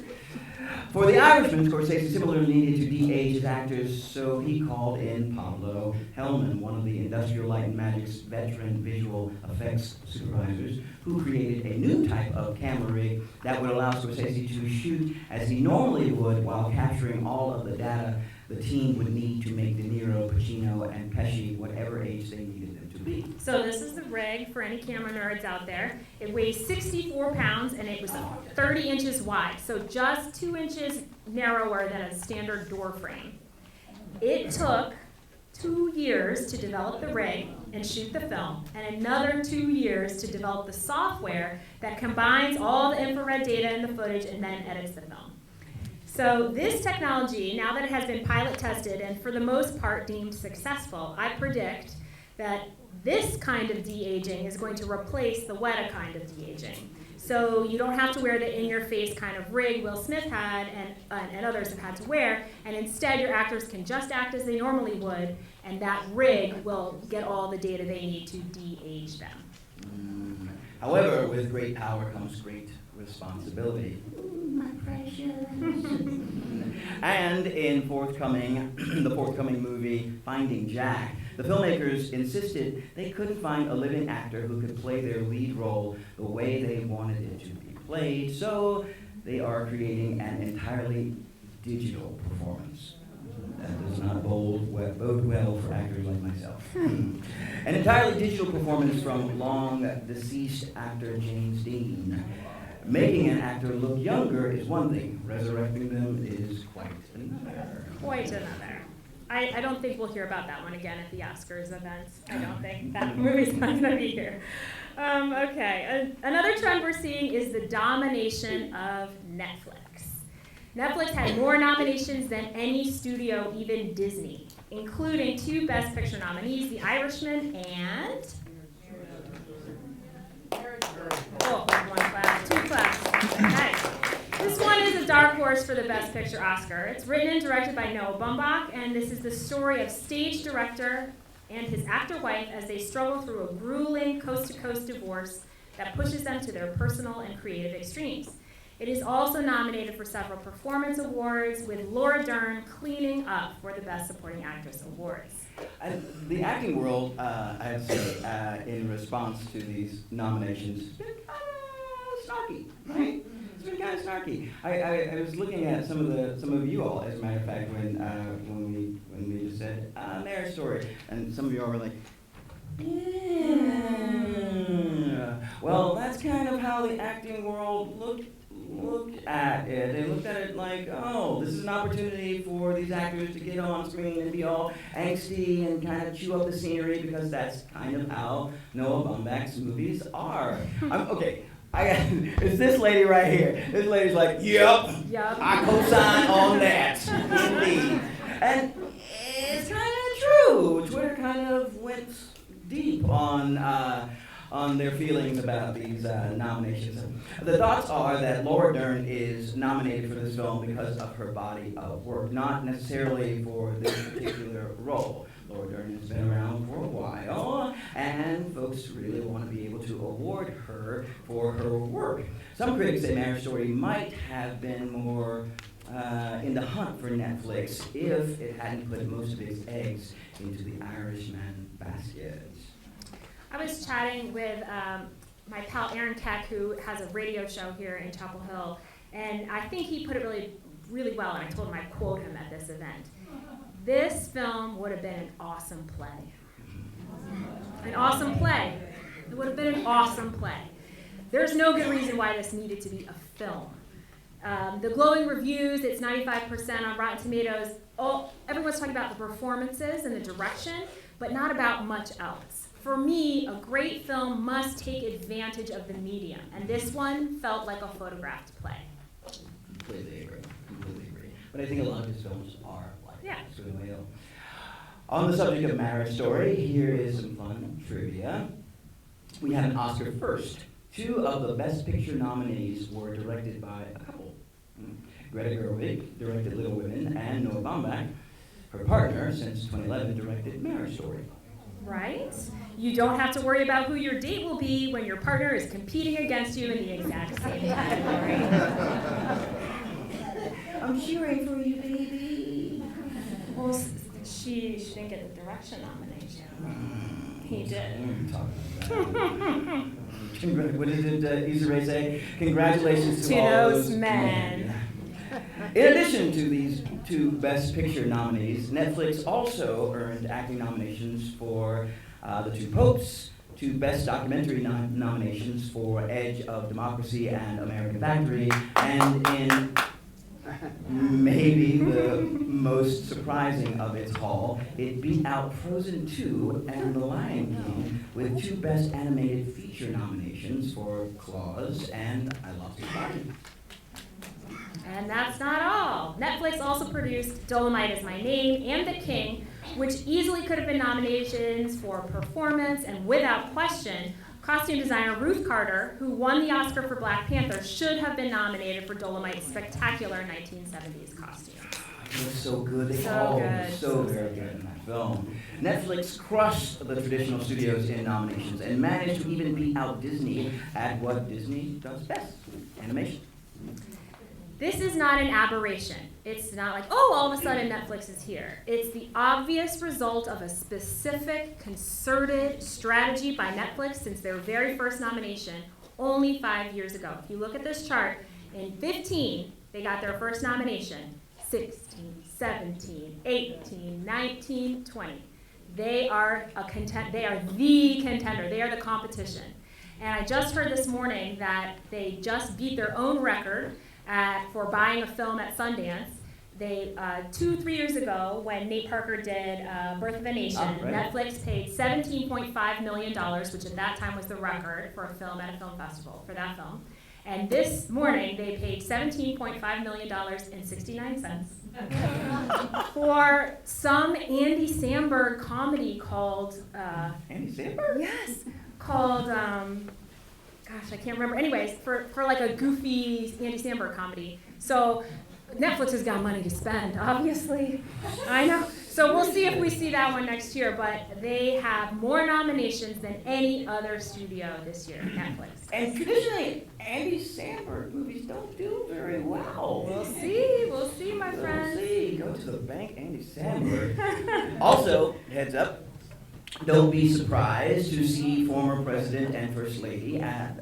For The Irishman, Scorsese similarly needed to de-age his actors, so he called in Pablo Hellman, one of the Industrial Light and Magic's veteran visual effects supervisors, who created a new type of camera rig that would allow Scorsese to shoot as he normally would while capturing all of the data the team would need to make De Niro, Pacino, and Pesci whatever age they needed them to be. So this is the rig for any camera nerds out there. It weighs 64 pounds and it was 30 inches wide, so just 2 inches narrower than a standard door frame. It took 2 years to develop the rig and shoot the film, and another 2 years to develop the software that combines all the infrared data in the footage and then edits the film. So this technology, now that it has been pilot tested and for the most part deemed successful, I predict that this kind of de-aging is going to replace the Weta kind of de-aging. So you don't have to wear the in-your-face kind of rig Will Smith had and others have had to wear, and instead your actors can just act as they normally would, and that rig will get all the data they need to de-age them. However, with great power comes great responsibility. My precious. And in the forthcoming movie, Finding Jack, the filmmakers insisted they couldn't find a living actor who could play their lead role the way they wanted it to be played, so they are creating an entirely digital performance. That does not bode well for actors like myself. An entirely digital performance from long-deceased actor James Dean. Making an actor look younger is one thing. Resurrecting them is quite another. Quite another. I don't think we'll hear about that one again at the Oscars events. I don't think that movie's not going to be here. Okay, another trend we're seeing is the domination of Netflix. Netflix had more nominations than any studio, even Disney, including 2 Best Picture nominees, The Irishman and... Oh, 1 class, 2 class. Nice. This one is a dark horse for the Best Picture Oscar. It's written and directed by Noah Baumbach, and this is the story of stage director and his actor wife as they struggle through a grueling coast-to-coast divorce that pushes them to their personal and creative extremes. It is also nominated for several performance awards, with Laura Dern cleaning up for the Best Supporting Actress awards. The acting world, I have to say, in response to these nominations, has been kind of snarky, right? It's been kind of snarky. I was looking at some of you all, as a matter of fact, when we just said Marriage Story, and some of you all were like, yeah. Well, that's kind of how the acting world looked at it. They looked at it like, oh, this is an opportunity for these actors to get on screen and be all angsty and kind of chew up the scenery, because that's kind of how Noah Baumbach's movies are. It's this lady right here. This lady's like, yep. I co-sign on that, indeed. And it's kind of true. Twitter kind of went deep on on their feelings about these nominations. The thoughts are that Laura Dern is nominated for this film because of her body of work, not necessarily for this particular role. Laura Dern has been around for a while, and folks really want to be able to award her for her work. Some critics say Marriage Story might have been more in the hunt for Netflix if it hadn't put most of its eggs into the Irishman basket. I was chatting with my pal Aaron Keck, who has a radio show here in Chapel Hill, and I think he put it really well, and I told him I'd quote him at this event. This film would have been an awesome play. An awesome play. It would have been an awesome play. There's no good reason why this needed to be a film. The glowing reviews, it's 95% on Rotten Tomatoes. Everyone's talking about the performances and the direction, but not about much else. For me, a great film must take advantage of the medium, and this one felt like a photographed play. Completely agree. But I think a lot of his films are like Yeah. that. On the subject of Marriage Story, here is some fun trivia. We have an Oscar first. 2 of the Best Picture nominees were directed by a couple. Greta Gerwig directed Little Women, and Noah Baumbach, her partner since 2011, directed Marriage Story. Right? You don't have to worry about who your date will be when your partner is competing against you in the exact same category. I'm cheering for you, baby. Well, she didn't get the direction nomination. He did. What did Issa Rae say? Congratulations to all those those men. In addition to these 2 Best Picture nominees, Netflix also earned acting nominations for The 2 Popes, 2 Best Documentary nominations for Edge of Democracy and American Factory, and in maybe the most surprising of its haul, it beat out Frozen 2 and The Lion King with 2 Best Animated Feature nominations for Klaus and I Lost His Body. And that's not all. Netflix also produced Dolomite Is My Name and The King, which easily could have been nominations for performance, and without question, costume designer Ruth Carter, who won the Oscar for Black Panther, should have been nominated for Dolomite's spectacular 1970s costume. It was so good. They So all good. were so very good in that film. Netflix crushed the traditional studios in nominations and managed to even beat out Disney at what Disney does best, animation. This is not an aberration. It's not like, oh, all of a sudden Netflix is here. It's the obvious result of a specific, concerted strategy by Netflix since their very first nomination only 5 years ago. If you look at this chart, in 15, they got their first nomination. 16, 17, 18, 19, 20. They are the contender. They are the competition. And I just heard this morning that they just beat their own record for buying a film at Sundance. They 2-3 years ago, when Nate Parker did Birth of a Nation, Netflix paid $17.5 million, which at that time was the record for a film at a film festival for that film. And this morning, they paid $17.5 million and 69 cents for some Andy Samberg comedy called... Andy Samberg? Yes, called... gosh, I can't remember. Anyways, for like a goofy Andy Samberg comedy. So Netflix has got money to spend, obviously. I know. So we'll see if we see that one next year, but they have more nominations than any other studio this year, Netflix. And traditionally, Andy Samberg movies don't do very well. We'll see, my friends. We'll see. Go to the bank, Andy Samberg. Also, heads up, don't be surprised to see former president and first lady at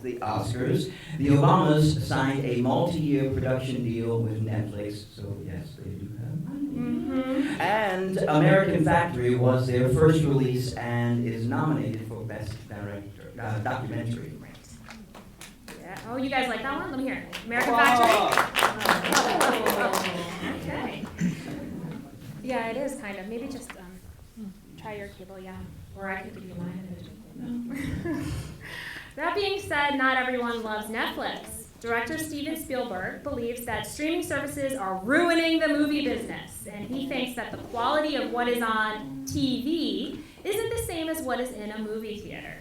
the Oscars. The Obamas signed a multi-year production deal with Netflix, so yes, they do have money. Mm-hmm. And American Factory was their first release and is nominated for Best Documentary. Yeah. Oh, you guys like that one? Let me hear it. American Factory? Oh, okay. Yeah, it is kind of. Maybe just try your cable, yeah. Or I could give you mine. That being said, not everyone loves Netflix. Director Steven Spielberg believes that streaming services are ruining the movie business, and he thinks that the quality of what is on TV isn't the same as what is in a movie theater.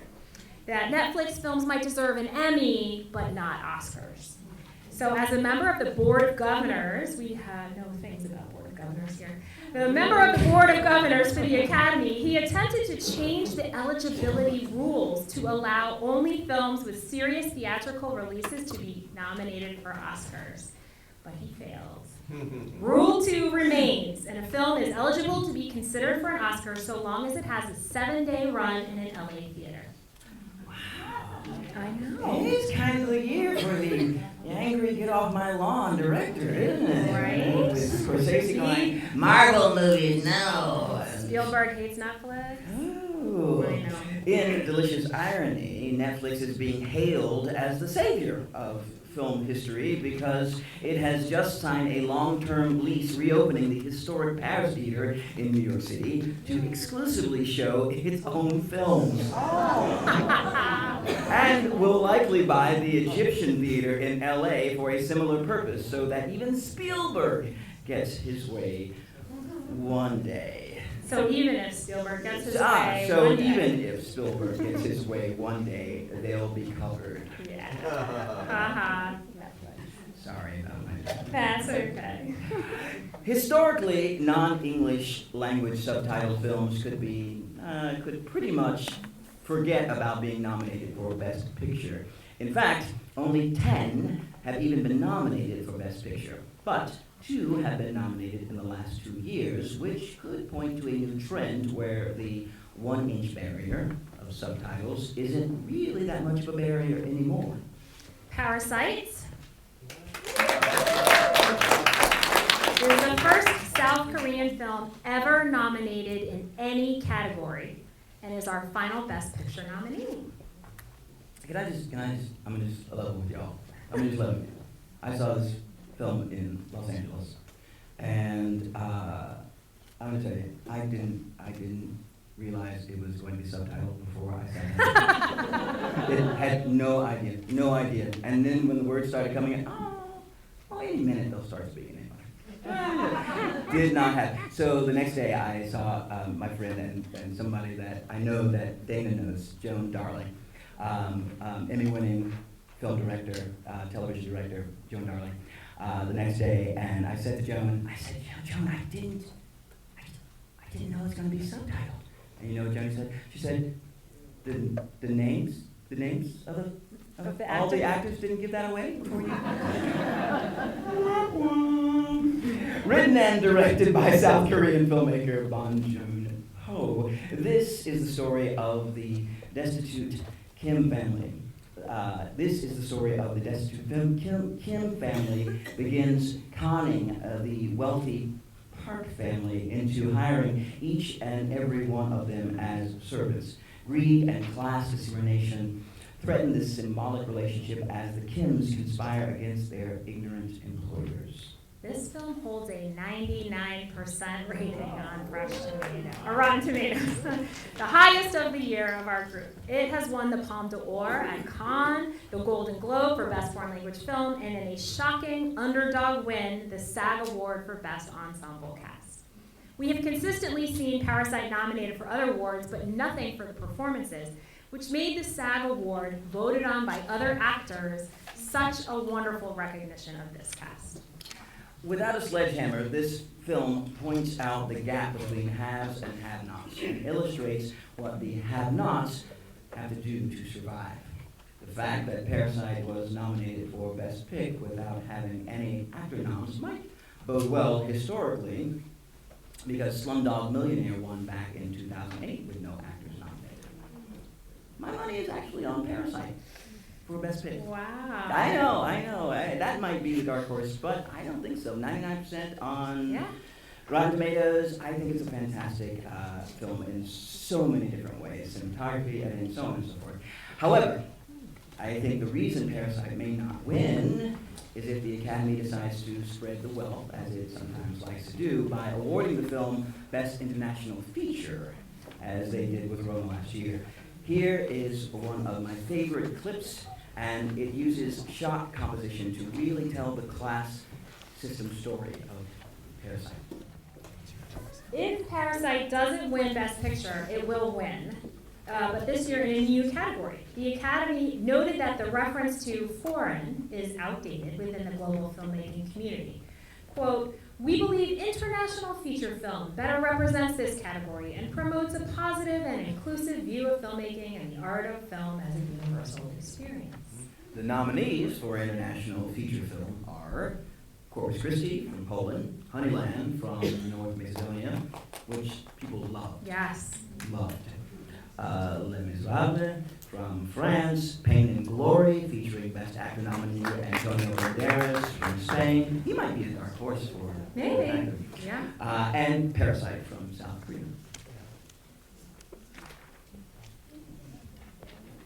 That Netflix films might deserve an Emmy, but not Oscars. So as a member of the Board of Governors, we have no things about Board of Governors here. The member of the Board of Governors for the Academy, he attempted to change the eligibility rules to allow only films with serious theatrical releases to be nominated for Oscars. But he failed. Rule 2 remains, and a film is eligible to be considered for an Oscar so long as it has a 7-day run in an LA theater. I know. It is kind of the year for the angry get off my lawn director, isn't it? Right? With Scorsese going, Marvel movies, no. Spielberg hates Netflix. Oh. I know. In delicious irony, Netflix is being hailed as the savior of film history because it has just signed a long-term lease reopening the historic Paris Theater in New York City to exclusively show its own films. And will likely buy the Egyptian Theater in LA for a similar purpose so that even Spielberg gets his way one day. So even if Spielberg gets his way, So one day. even if Spielberg gets his way one day, they'll be covered. Yeah. Uh-huh. Sorry about my... That's okay. Historically, non-English language subtitled films could pretty much forget about being nominated for Best Picture. In fact, only 10 have even been nominated for Best Picture, but 2 have been nominated in the last 2 years, which could point to a new trend where the 1-inch barrier of subtitles isn't really that much of a barrier anymore. Parasite is the first South Korean film ever nominated in any category and is our final Best Picture nominee. I'm gonna just level with y'all. I'm gonna just level with you. I saw this film in Los Angeles, and I'm gonna tell you, I didn't realize it was going to be subtitled before I sat down. It had no idea. And then when the words started coming in, any minute they'll start speaking English. Did not have. So the next day I saw my friend and somebody that I know that Dana knows, Joan Darling, Emmy-winning film director, television director, Joan Darling. The next day, and I said to Joan, Joan, I didn't know it was going to be subtitled. And you know what Joan said? She said, the names of all the actors didn't give that away before you. Written and directed by South Korean filmmaker Bong Joon-ho. This is the story of the destitute Kim family. This is the story of the destitute Kim family begins conning the wealthy Park family into hiring each and every one of them as servants. Greed and class discrimination threaten this symbolic relationship as the Kims conspire against their ignorant employers. This film holds a 99% rating on Rotten Tomatoes, the highest of the year of our group. It has won the Palme d'Or at Cannes, the Golden Globe for Best Foreign Language Film, and in a shocking underdog win, the SAG Award for Best Ensemble Cast. We have consistently seen Parasite nominated for other awards, but nothing for the performances, which made the SAG Award, voted on by other actors, such a wonderful recognition of this cast. Without a sledgehammer, this film points out the gap between haves and have-nots and illustrates what the have-nots have to do to survive. The fact that Parasite was nominated for Best Pick without having any actor noms might bode well historically, because Slumdog Millionaire won back in 2008 with no actors nominated. My money is actually on Parasite for Best Pick. Wow. I know. That might be the dark horse, but I don't think so. 99% on Rotten Tomatoes. I think it's a fantastic film in so many different ways, cinematography and so on and so forth. However, I think the reason Parasite may not win is if the Academy decides to spread the wealth, as it sometimes likes to do, by awarding the film Best International Feature, as they did with Roma last year. Here is one of my favorite clips, and it uses shot composition to really tell the class system story of Parasite. If Parasite doesn't win Best Picture, it will win. But this year in a new category. The Academy noted that the reference to foreign is outdated within the global filmmaking community. Quote, "We believe international feature film better represents this category and promotes a positive and inclusive view of filmmaking and the art of film as a universal experience." The nominees for international feature film are Corpus Christi from Poland, Honeyland from North Macedonia, which people loved. Yes. Loved. Les Miserables from France, Pain and Glory, featuring Best Actor nominee Antonio Banderas from Spain. He might be a dark horse for Maybe. Yeah. and Parasite from South Korea.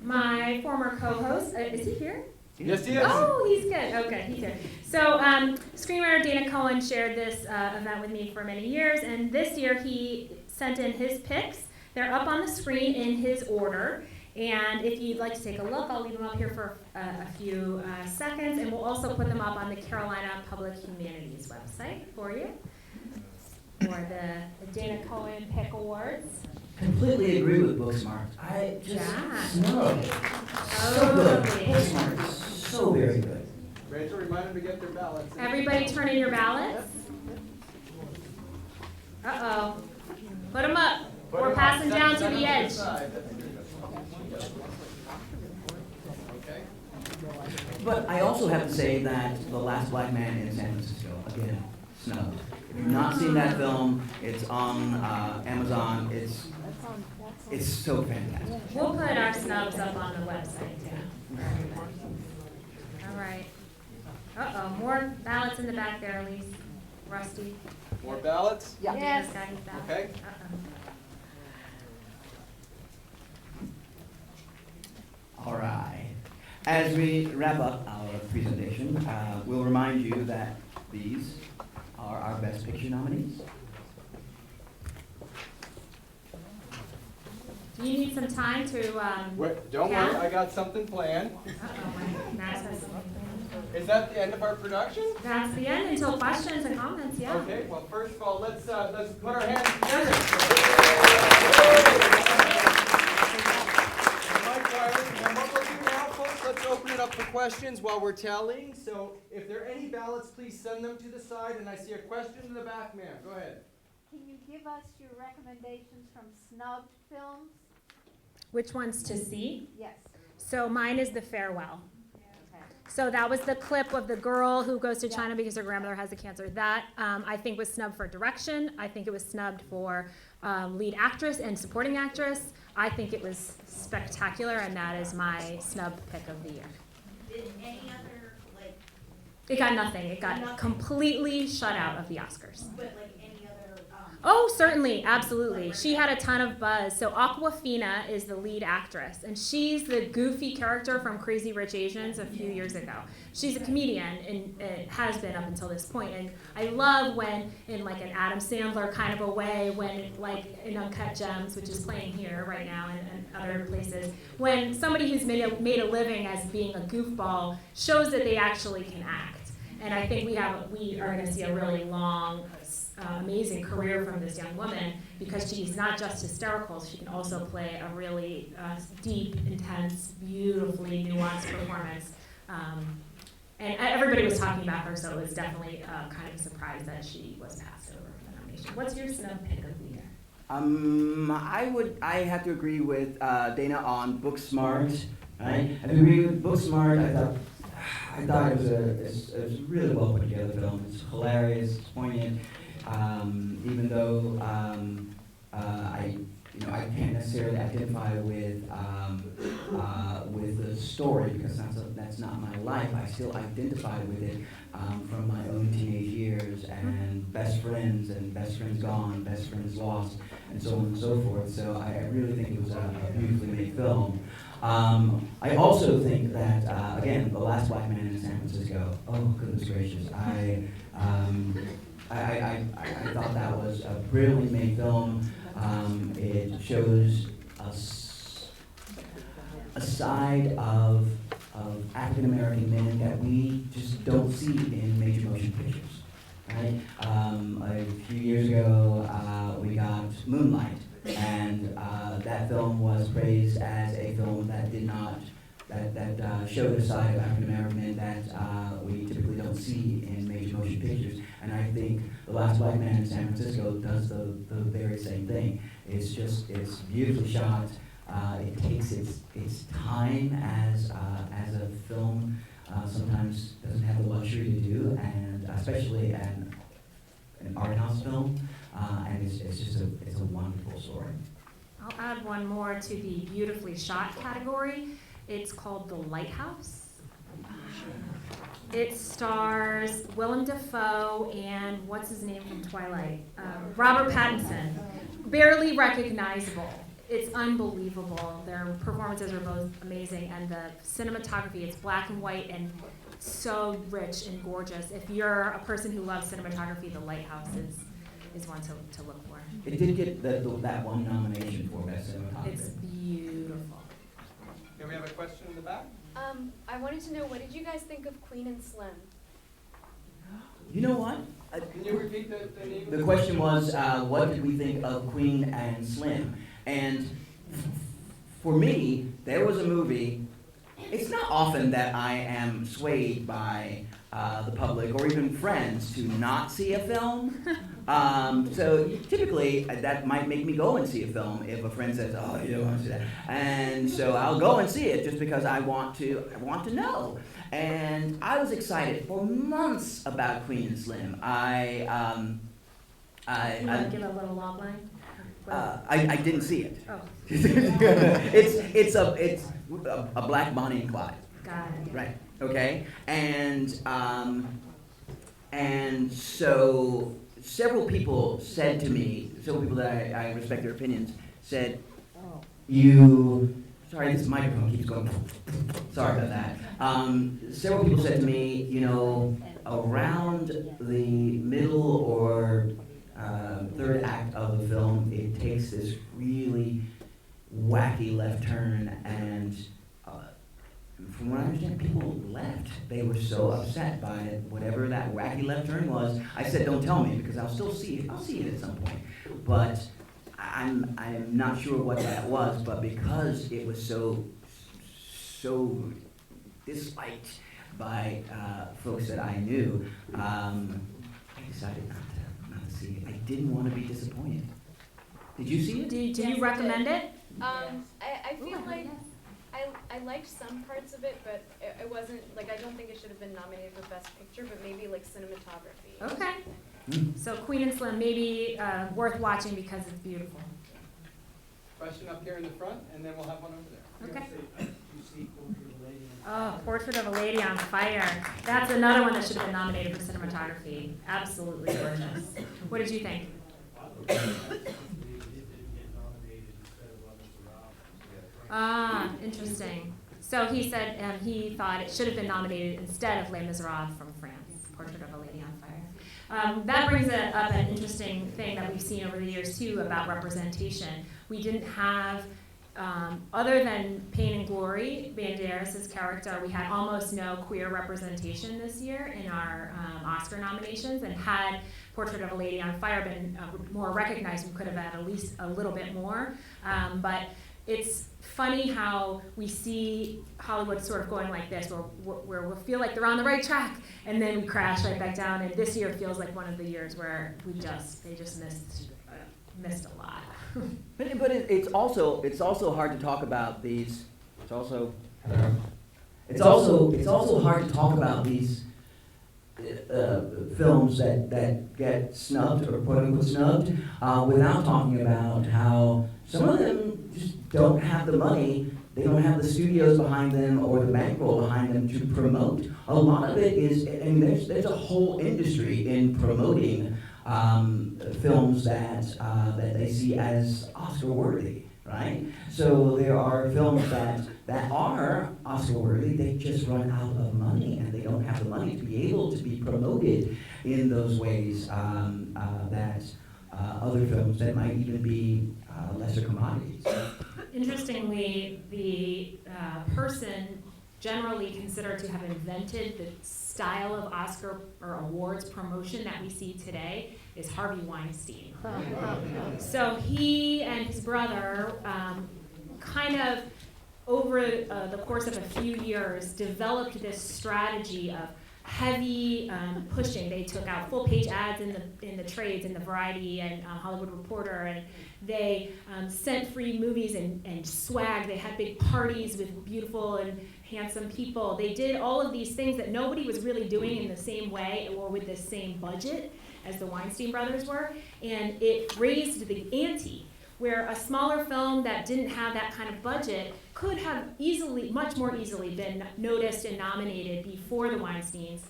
My former co-host, is he here? Yes, he is. Oh, he's good. Okay, he's here. So, screenwriter Dana Cohen shared this event with me for many years, and this year he sent in his picks. They're up on the screen in his order, and if you'd like to take a look, I'll leave them up here for a few seconds, and we'll also put them up on the Carolina Public Humanities website for you, for the Dana Cohen Pick Awards. Completely agree with Booksmart. I just Yeah. snub. So good. Totally. Booksmart is so very good. Rachel, remind them to get their ballots. Everybody turn in your ballots. Uh-oh. Put them up. We're passing down to the edge. Okay. But I also have to say that The Last Black Man in San Francisco, again, snubbed. If you've not seen that film, it's on Amazon. It's so fantastic. We'll put our snubs up on the website too. All right. Uh-oh, more ballots in the back there, Elise. Rusty. More ballots? Yes. Got his ballot. Okay. Uh-oh. All right. As we wrap up our presentation, we'll remind you that these are our Best Picture nominees. Do you need some time to, Don't Yeah. worry, I got something planned. uh-oh, Max has something. Is that the end of our production? That's the end until questions and comments, yeah. Okay, well, first of all, let's put our hands together. Mike Wiley, and what we'll do now, folks, let's open it up for questions while we're tallying. So if there are any ballots, please send them to the side. And I see a question in the back, ma'am. Go ahead. Can you give us your recommendations from snubbed films? Which ones to see? Yes. So mine is The Farewell. Okay. So that was the clip of the girl who goes to China because her grandmother has the cancer. That, I think, was snubbed for direction. I think it was snubbed for lead actress and supporting actress. I think it was spectacular, and that is my snub pick of the year. Did any other, like, It got nothing. It got Nothing. completely shut out of the Oscars. but like any other, Oh, certainly, absolutely. She had a ton of buzz. So Aquafina is the lead actress, and she's the goofy character from Crazy Rich Asians a few years ago. She's a comedian, and has been up until this point. And I love when, in like an Adam Sandler kind of a way, when like in Uncut Gems, which is playing here right now and other places, when somebody who's made a living as being a goofball shows that they actually can act. And I think we are going to see a really long, amazing career from this young woman because she's not just hysterical, she can also play a really deep, intense, beautifully nuanced performance. And everybody was talking about her, so it was definitely kind of a surprise that she was passed over for the nomination. What's your snub pick of the year? I have to agree with Dana on Booksmart. Right? I agree with Booksmart. I thought it was a really well put together film. It's hilarious, it's poignant. Even though I can't necessarily identify with the story because that's not my life. I still identify with it from my own teenage years and best friends gone, best friends lost, and so on and so forth. So I really think it was a beautifully made film. I also think that again, The Last Black Man in San Francisco. Oh goodness gracious! I thought that was a brilliantly made film. It shows a side of African American men that we just don't see in major motion pictures. Right? A few years ago, we got Moonlight, and that film was praised as a film that did not, that showed a side of African American men that we typically don't see in major motion pictures. And I think The Last Black Man in San Francisco does the very same thing. It's beautifully shot. It takes its time as a film sometimes doesn't have the luxury to do, and especially an art house film. And it's a wonderful story. I'll add one more to the beautifully shot category. It's called The Lighthouse. It stars Willem Dafoe and what's his name from Twilight? Robert Pattinson. Barely recognizable. It's unbelievable. Their performances are both amazing, and the cinematography, it's black and white and so rich and gorgeous. If you're a person who loves cinematography, The Lighthouse is one to look for. It did get that one nomination for Best Cinematography. It's beautiful. Here we have a question in the back. I wanted to know, what did you guys think of Queen and Slim? You know what? Can you repeat the name? The question was, what did we think of Queen and Slim? And for me, there was a movie. It's not often that I am swayed by the public or even friends to not see a film. So typically, that might make me go and see a film if a friend says, "Oh, you don't want to see that," and so I'll go and see it just because I want to know. And I was excited for months about Queen and Slim. You want to give a little log line? I didn't see it. Oh, It's a black Bonnie and Clyde. got it. Right. Okay. And so several people said to me, several people that I respect their opinions, said, sorry, this microphone keeps going. Sorry about that. Several people said to me, around the middle or third act of the film, it takes this really wacky left turn, and from what I understand, people left. They were so upset by it, whatever that wacky left turn was. I said, don't tell me, because I'll still see it. I'll see it at some point. But I'm not sure what that was, but because it was so disliked by folks that I knew, I decided not to see it. I didn't want to be disappointed. Did you see it? Do you recommend it? I feel Ooh, like yes. I liked some parts of it, but it wasn't, like, I don't think it should have been nominated for Best Picture, but maybe, like, cinematography. Okay. So Queen and Slim, maybe worth watching because it's beautiful. Question up here in the front, and then we'll have one over there. Okay. Oh, Portrait of a Lady on Fire. That's another one that should have been nominated for cinematography. Absolutely gorgeous. What did you think? Ah, interesting. So he said he thought it should have been nominated instead of Les Miserables from France, Portrait of a Lady on Fire. That brings up an interesting thing that we've seen over the years too about representation. We didn't have, other than Pain and Glory, Banderas' character, we had almost no queer representation this year in our Oscar nominations, and had Portrait of a Lady on Fire been more recognized, we could have had at least a little bit more. But it's funny how we see Hollywood sort of going like this, where we feel like they're on the right track, and then we crash right back down. And this year feels like one of the years where they just missed a lot. But it's also hard to talk about these. It's also hard to talk about these films that get snubbed or quote unquote snubbed without talking about how some of them just don't have the money. They don't have the studios behind them or the bankroll behind them to promote. A lot of it is, and there's a whole industry in promoting films that they see as Oscar worthy, right? So there are films that are Oscar worthy. They just run out of money, and they don't have the money to be able to be promoted in those ways that other films that might even be lesser commodities. Interestingly, the person generally considered to have invented the style of Oscar or awards promotion that we see today is Harvey Weinstein. So he and his brother kind of over the course of a few years developed this strategy of heavy pushing. They took out full-page ads in the trades, in the Variety and Hollywood Reporter, and they sent free movies and swag. They had big parties with beautiful and handsome people. They did all of these things that nobody was really doing in the same way or with the same budget as the Weinstein brothers were, and it raised the ante, where a smaller film that didn't have that kind of budget could have much more easily been noticed and nominated before the Weinsteins.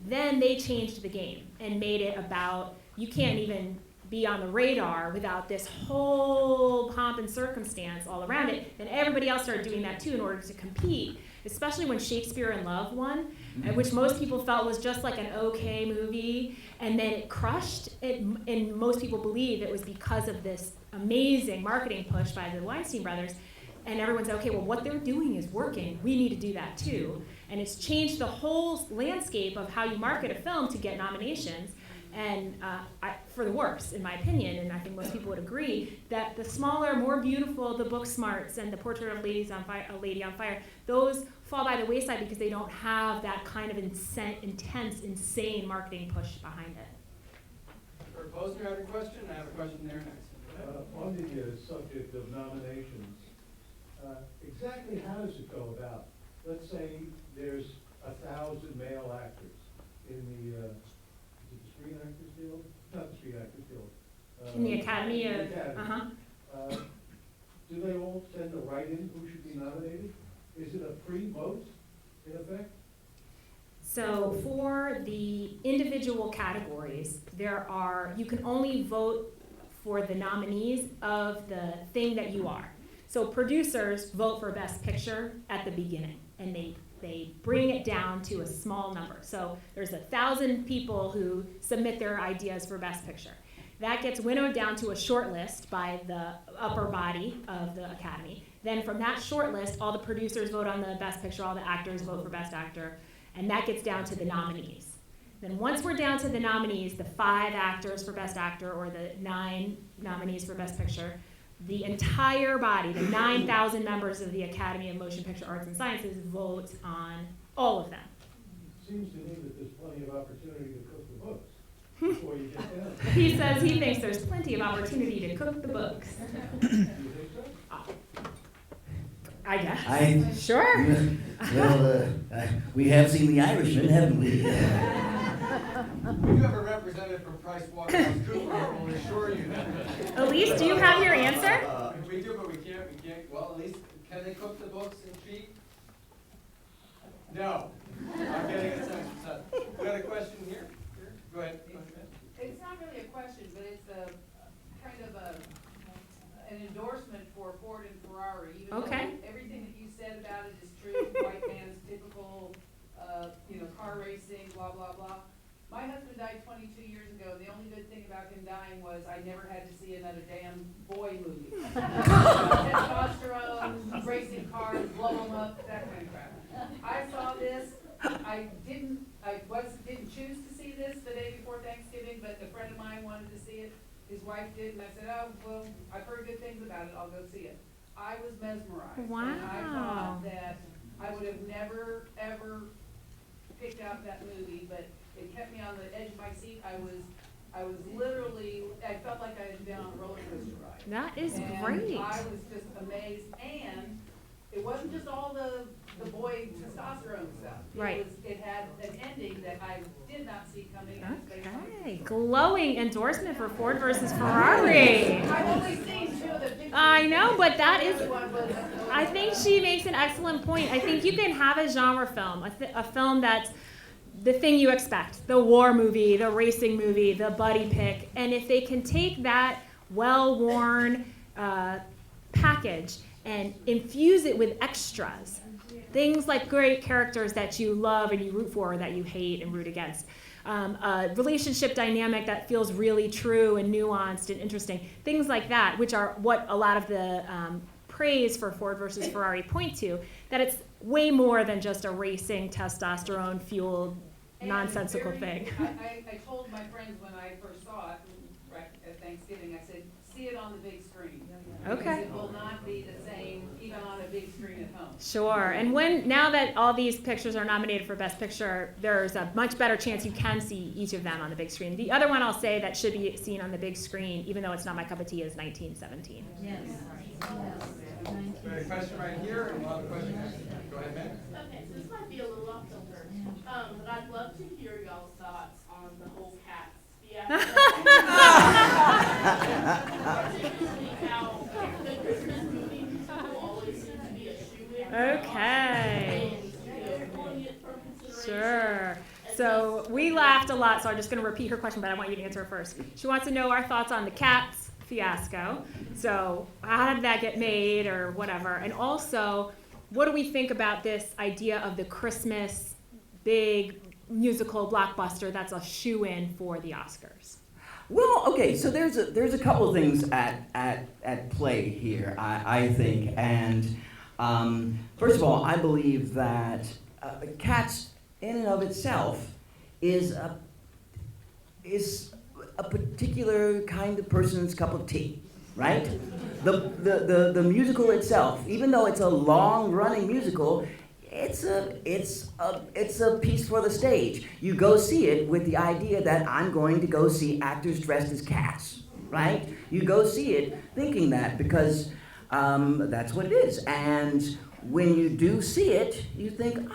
Then they changed the game and made it about, you can't even be on the radar without this whole pomp and circumstance all around it. And everybody else started doing that too in order to compete, especially when Shakespeare in Love won, which most people felt was just like an okay movie, and then it crushed it, and most people believe it was because of this amazing marketing push by the Weinstein brothers. And everyone's okay, well, what they're doing is working. We need to do that too. And it's changed the whole landscape of how you market a film to get nominations. And for the worse, in my opinion, and I think most people would agree, that the smaller, more beautiful, the book smarts and the Portrait of a Lady on Fire, those fall by the wayside because they don't have that kind of intense, insane marketing push behind it. For Posner, I have a question. I have a question there next. On the subject of nominations, exactly how does it go about? Let's say there's 1,000 male actors in the, is it the Screen Actors Guild? Not the Screen Actors Guild. In the Academy of, Academy. Do they all send a write-in who should be nominated? Is it a pre-vote, in effect? So for the individual categories, you can only vote for the nominees of the thing that you are. So producers vote for Best Picture at the beginning, and they bring it down to a small number. So there's 1,000 people who submit their ideas for Best Picture. That gets winnowed down to a short list by the upper body of the Academy. Then from that short list, all the producers vote on the Best Picture, all the actors vote for Best Actor, and that gets down to the nominees. Then once we're down to the nominees, the 5 actors for Best Actor or the 9 nominees for Best Picture, the entire body, the 9,000 members of the Academy of Motion Picture Arts and Sciences vote on all of them. It seems to me that there's plenty of opportunity to cook the books before you get down. He says he thinks there's plenty of opportunity to cook the books. Do you think so? I guess. Sure. Well, we have seen The Irishman, haven't we? We do have a representative from PricewaterhouseCoopers, I will assure you that. Elise, do you have your answer? We do, but we can't, well, at least, can they cook the books and cheat? No. I'm getting a sense. We got a question here? Go ahead. It's not really a question, but it's a kind of an endorsement for Ford and Ferrari. Even Okay. though everything that you said about it is true, white man's typical, car racing, blah, blah, blah. My husband died 22 years ago, and the only good thing about him dying was I never had to see another damn boy movie. Testosterone, racing cars, blow them up, that kind of crap. I saw this. I didn't choose to see this the day before Thanksgiving, but a friend of mine wanted to see it. His wife did, and I said, oh, well, I've heard good things about it. I'll go see it. I was mesmerized. Wow. And I thought that I would have never, ever picked out that movie, but it kept me on the edge of my seat. I was literally, I felt like I had been on a roller coaster ride. That is And great. I was just amazed, and it wasn't just all the boy testosterone stuff. Right. It had an ending that I did not see coming. and it's based on- Okay, glowing endorsement for Ford versus Ferrari. I've only seen 2 of the pictures. I know, but that The is, other one was- I think she makes an excellent point. I think you can have a genre film, a film that's the thing you expect, the war movie, the racing movie, the buddy pick, and if they can take that well-worn package and infuse it with extras, things like great characters that you love and you root for or that you hate and root against, a relationship dynamic that feels really true and nuanced and interesting, things like that, which are what a lot of the praise for Ford versus Ferrari point to, that it's way more than just a racing, testosterone-fueled, And nonsensical very- thing. I told my friends when I first saw it, on the big screen. Okay. Because it will not be the same, even on a big screen at home. Sure. And now that all these pictures are nominated for Best Picture, there's a much better chance you can see each of them on the big screen. The other one I'll say that should be seen on the big screen, even though it's not my cup of tea, is 1917. Yes. We have a question right here, and we'll have a question next. Go ahead, Meg. Okay, so this might be a little off kilter, but I'd love to hear y'all's thoughts on the whole Cats fiasco. Particularly how the Christmas movies will always seem to be a shoe-in. Okay. And pulling it from consideration. Sure. So we laughed a lot, so I'm just going to repeat her question, but I want you to answer her first. She wants to know our thoughts on the Cats fiasco. So how did that get made or whatever? And also, what do we think about this idea of the Christmas big musical blockbuster that's a shoe-in for the Oscars? Well, okay, so there's a couple of things at play here, I think, and first of all, I believe that Cats in and of itself is a particular kind of person's cup of tea, right? The musical itself, even though it's a long-running musical, it's a piece for the stage. You go see it with the idea that I'm going to go see actors dressed as cats, right? You go see it thinking that because that's what it is. And when you do see it, you think,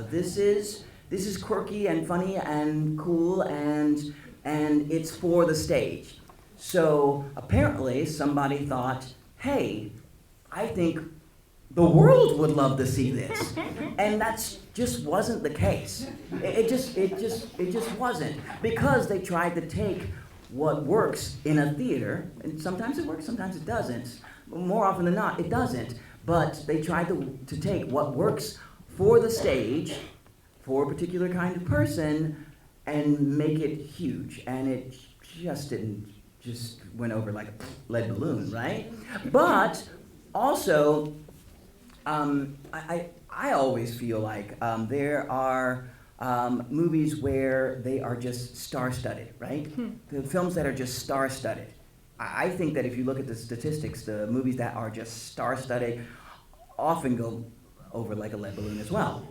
this is quirky and funny and cool and it's for the stage. So apparently somebody thought, hey, I think the world would love to see this. And that just wasn't the case. It just wasn't. Because they tried to take what works in a theater, and sometimes it works, sometimes it doesn't. More often than not, it doesn't. But they tried to take what works for the stage, for a particular kind of person, and make it huge. And it just went over like a lead balloon, right? But also, I always feel like there are movies where they are just star-studded, right? The films that are just star-studded. I think that if you look at the statistics, the movies that are just star-studded often go over like a lead balloon as well.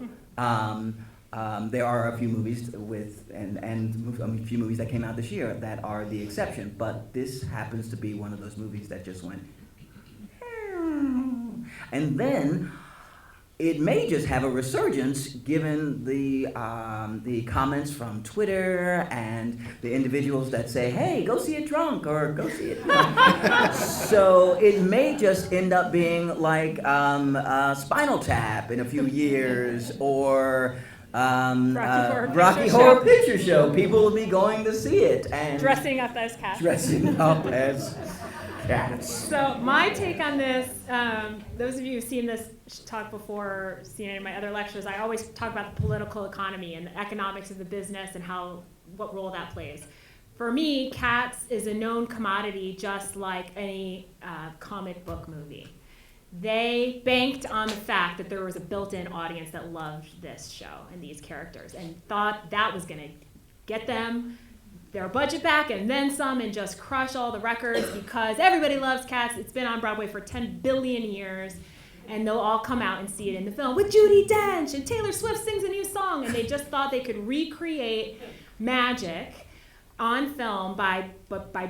There are a few movies and a few movies that came out this year that are the exception, but this happens to be one of those movies that just went. And then it may just have a resurgence given the comments from Twitter and the individuals that say, hey, go see it drunk or go see it drunk. So it may just end up being like Spinal Tap in a few years or Rocky Horror Picture Show. People will be going to see it. And dressing up as cats. Dressing up as cats. So my take on this, those of you who've seen this talk before, seen it in my other lectures, I always talk about the political economy and the economics of the business and what role that plays. For me, Cats is a known commodity just like any comic book movie. They banked on the fact that there was a built-in audience that loved this show and these characters and thought that was going to get them their budget back and then some and just crush all the records because everybody loves Cats. It's been on Broadway for 10 billion years, and they'll all come out and see it in the film with Judi Dench, and Taylor Swift sings a new song, and they just thought they could recreate magic on film by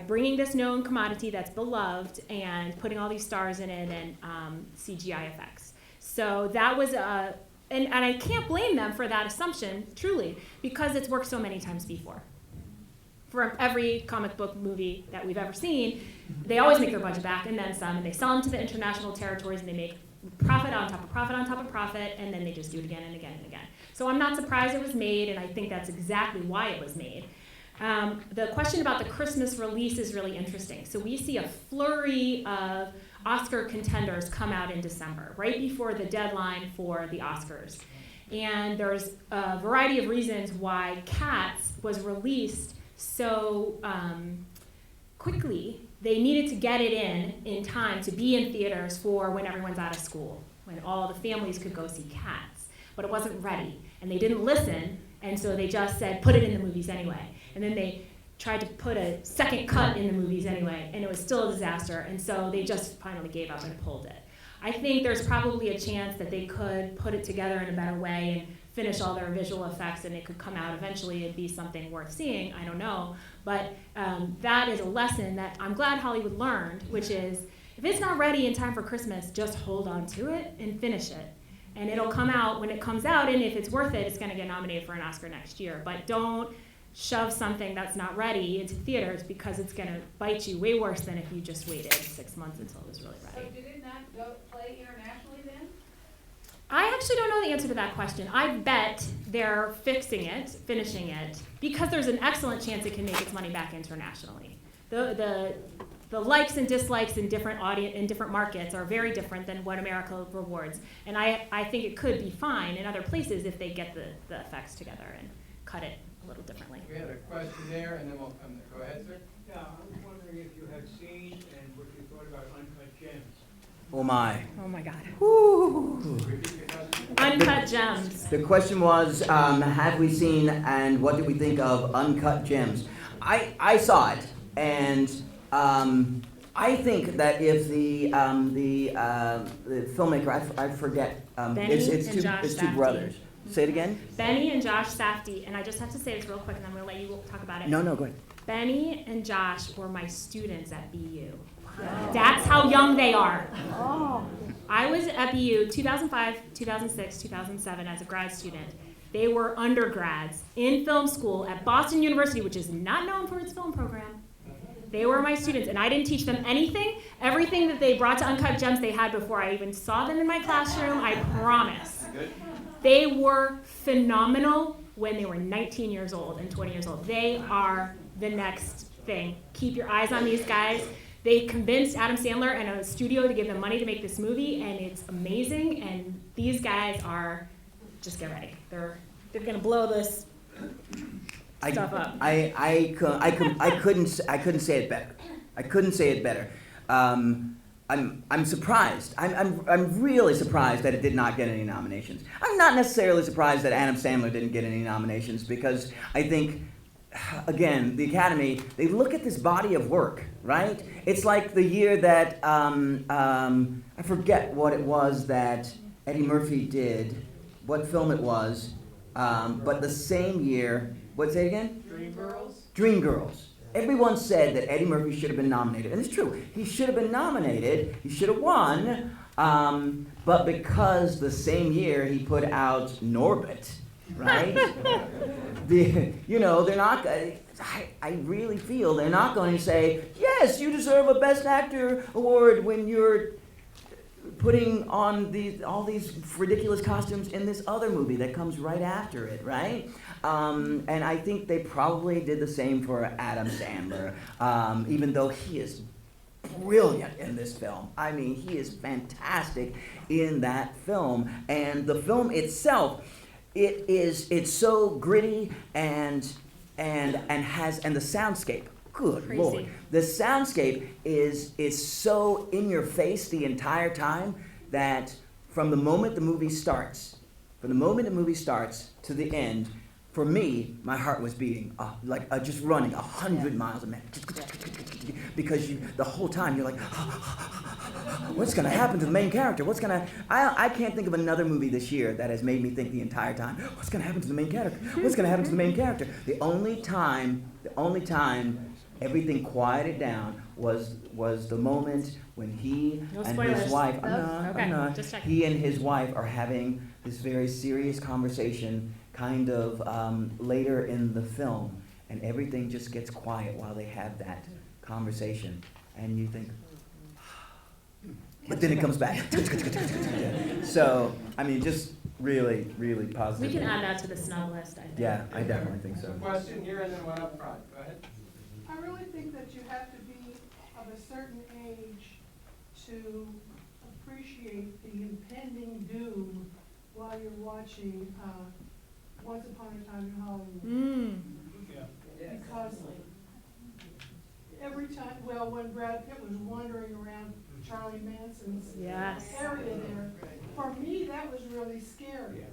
bringing this known commodity that's beloved and putting all these stars in it and CGI effects. So that was and I can't blame them for that assumption, truly, because it's worked so many times before. For every comic book movie that we've ever seen, they always make their budget back and then some, and they sell them to the international territories, and they make profit on top of profit on top of profit, and then they just do it again and again and again. So I'm not surprised it was made, and I think that's exactly why it was made. The question about the Christmas release is really interesting. So we see a flurry of Oscar contenders come out in December, right before the deadline for the Oscars. And there's a variety of reasons why Cats was released so quickly. They needed to get it in time to be in theaters for when everyone's out of school, when all the families could go see Cats. But it wasn't ready, and they didn't listen, and so they just said, put it in the movies anyway. And then they tried to put a second cut in the movies anyway, and it was still a disaster, and so they just finally gave up and pulled it. I think there's probably a chance that they could put it together in a better way and finish all their visual effects, and it could come out eventually and be something worth seeing. I don't know, but that is a lesson that I'm glad Hollywood learned, which is if it's not ready in time for Christmas, just hold on to it and finish it. And it'll come out when it comes out, and if it's worth it, it's going to get nominated for an Oscar next year. But don't shove something that's not ready into theaters, because it's going to bite you way worse than if you just waited 6 months until it was really ready. So did it not go play internationally then? I actually don't know the answer to that question. I bet they're fixing it, finishing it, because there's an excellent chance it can make its money back internationally. The likes and dislikes in different markets are very different than what America rewards. And I think it could be fine in other places if they get the effects together and cut it a little differently. We had a question there, and then we'll come there. Go ahead, sir. Yeah, I was wondering if you had seen and what you thought about Uncut Gems. Oh my. Oh my God. Repeat your question. Uncut Gems. The question was, have we seen and what did we think of Uncut Gems? I saw it, and I think that if the filmmaker, I forget, Benny it's and Josh two Safdie. brothers. Say it again? Benny and Josh Safdie, and I just have to say this real quick, and I'm going to let you talk about it. No, go ahead. Benny and Josh were my students at BU. That's how young they are. I was at BU 2005, 2006, 2007 as a grad student. They were undergrads in film school at Boston University, which is not known for its film program. They were my students, and I didn't teach them anything. Everything that they brought to Uncut Gems they had before I even saw them in my classroom, I promise. They were phenomenal when they were 19 years old and 20 years old. They are the next thing. Keep your eyes on these guys. They convinced Adam Sandler and a studio to give them money to make this movie, and it's amazing, and these guys are, just get ready. They're gonna blow this stuff up. I couldn't say it better. I couldn't say it better. I'm surprised. I'm really surprised that it did not get any nominations. I'm not necessarily surprised that Adam Sandler didn't get any nominations, because I think, again, the Academy, they look at this body of work, right? It's like the year that, I forget what it was that Eddie Murphy did, what film it was, but the same year, what's it again? Dreamgirls. Everyone said that Eddie Murphy should have been nominated, and it's true. He should have been nominated. He should have won, but because the same year he put out Norbit, right? They're not. I really feel they're not going to say, yes, you deserve a Best Actor award when you're putting on all these ridiculous costumes in this other movie that comes right after it, right? And I think they probably did the same for Adam Sandler, even though he is brilliant in this film. I mean, he is fantastic in that film. And the film itself, it's so gritty and the soundscape. Good Crazy. Lord. The soundscape is so in your face the entire time that from the moment the movie starts to the end, for me, my heart was beating, just running 100 miles a minute. Because the whole time you're like, what's going to happen to the main character? I can't think of another movie this year that has made me think the entire time, what's going to happen to the main character? What's going to happen to the main character? The only time everything quieted down was the moment when he No and spoilers. his wife, Just checking. he and his wife are having this very serious conversation kind of later in the film, and everything just gets quiet while they have that conversation, and you think, but then it comes back. So, I mean, just really, really positive. We can add that to the snub list, I think. Yeah, I definitely think so. Question here, and then one up front. Go ahead. I really think that you have to be of a certain age to appreciate the impending doom while you're watching Once Upon a Time in Hollywood. Because every time, when Brad Pitt was wandering around Charlie Manson's Yes. area there, for me that was really scary.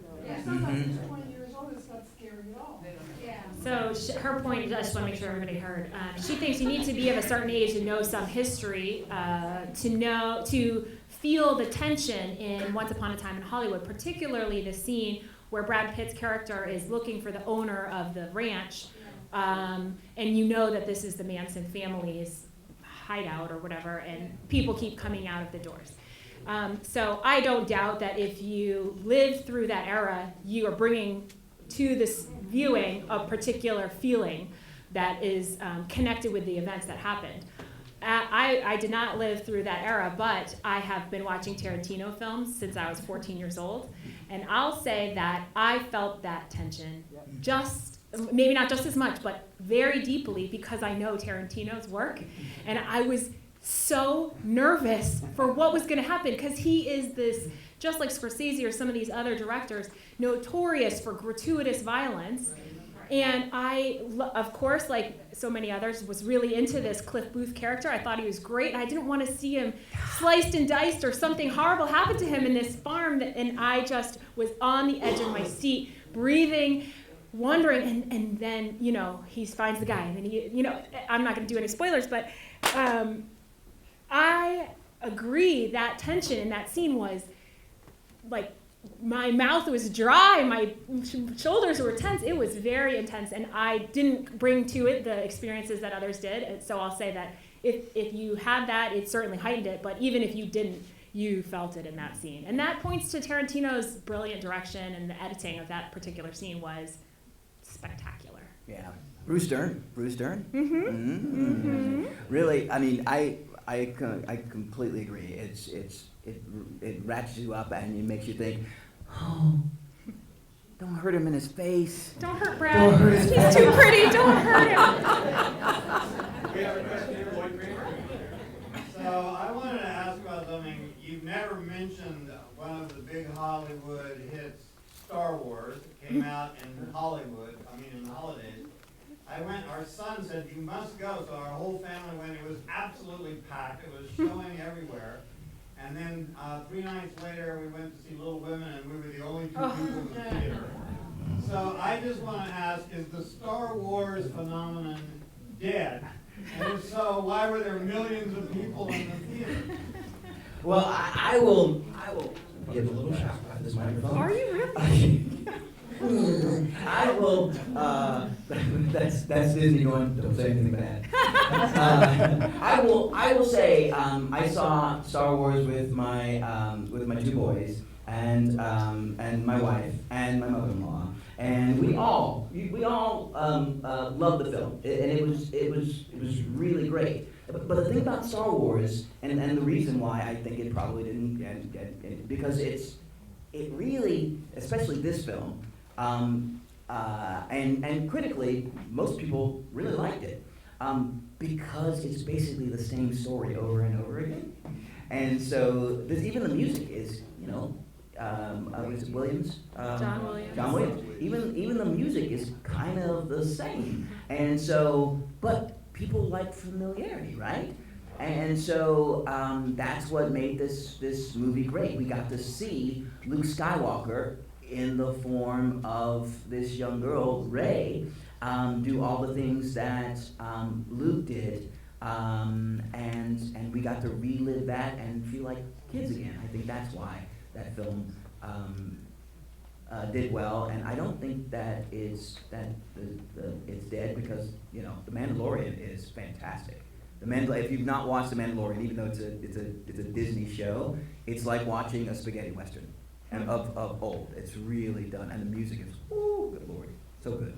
Sometimes he's 20 years told us it's not scary at all. Yeah. So her point, I just want to make sure everybody heard. She thinks you need to be of a certain age to know some history, to feel the tension in Once Upon a Time in Hollywood, particularly the scene where Brad Pitt's character is looking for the owner of the ranch, and you know that this is the Manson family's hideout or whatever, and people keep coming out of the doors. So I don't doubt that if you lived through that era, you are bringing to this viewing a particular feeling that is connected with the events that happened. I did not live through that era, but I have been watching Tarantino films since I was 14 years old, and I'll say that I felt that tension maybe not just as much, but very deeply, because I know Tarantino's work, and I was so nervous for what was going to happen, because he is this, just like Scorsese or some of these other directors, notorious for gratuitous violence. And I, of course, like so many others, was really into this Cliff Booth character. I thought he was great. I didn't want to see him sliced and diced or something horrible happen to him in this farm. And I just was on the edge of my seat, breathing, wondering. And then, he finds the guy. And then I'm not going to do any spoilers, but I agree that tension in that scene was like, my mouth was dry, my shoulders were tense. It was very intense, and I didn't bring to it the experiences that others did. And so I'll say that if you had that, it certainly heightened it, but even if you didn't, you felt it in that scene. And that points to Tarantino's brilliant direction, and the editing of that particular scene was spectacular. Yeah. Bruce Dern. Mm-hmm. Mm-hmm. Really, I mean, I completely agree. It ratchets you up and it makes you think, oh, don't hurt him in his face. Don't hurt Brad. Don't hurt his He's face. too pretty. Don't hurt him. We have a question here, Lloyd Kramer. So I wanted to ask about something. You've never mentioned one of the big Hollywood hits, Star Wars. It came out in Hollywood, in the holidays. Our son said, you must go, so our whole family went. It was absolutely packed. It was showing everywhere. And then 3 nights later, we went to see Little Women, and we were the only 2 people in the theater. So I just want to ask, is the Star Wars phenomenon dead? And if so, why were there millions of people in the theater? Well, I will give a little shout out this microphone. Are you really? I will, that's Disney going, don't say anything bad. I will say, I saw Star Wars with my 2 boys, and my wife, and my mother-in-law, and we all loved the film, and it was really great. But the thing about Star Wars, and the reason why I think it probably didn't get, because it really, especially this film, and critically, most people really liked it, because it's basically the same story over and over again. And so even the music is, was it Williams? John Williams. John Williams. Even the music is kind of the same. And so, but people like familiarity, right? And so that's what made this movie great. We got to see Luke Skywalker in the form of this young girl, Rey, do all the things that Luke did, and we got to relive that and feel like kids again. I think that's why that film did well, and I don't think that it's dead, because The Mandalorian is fantastic. If you've not watched The Mandalorian, even though it's a Disney show, it's like watching a spaghetti western. And of old. It's really done. And the music is, ooh, good Lord. So good.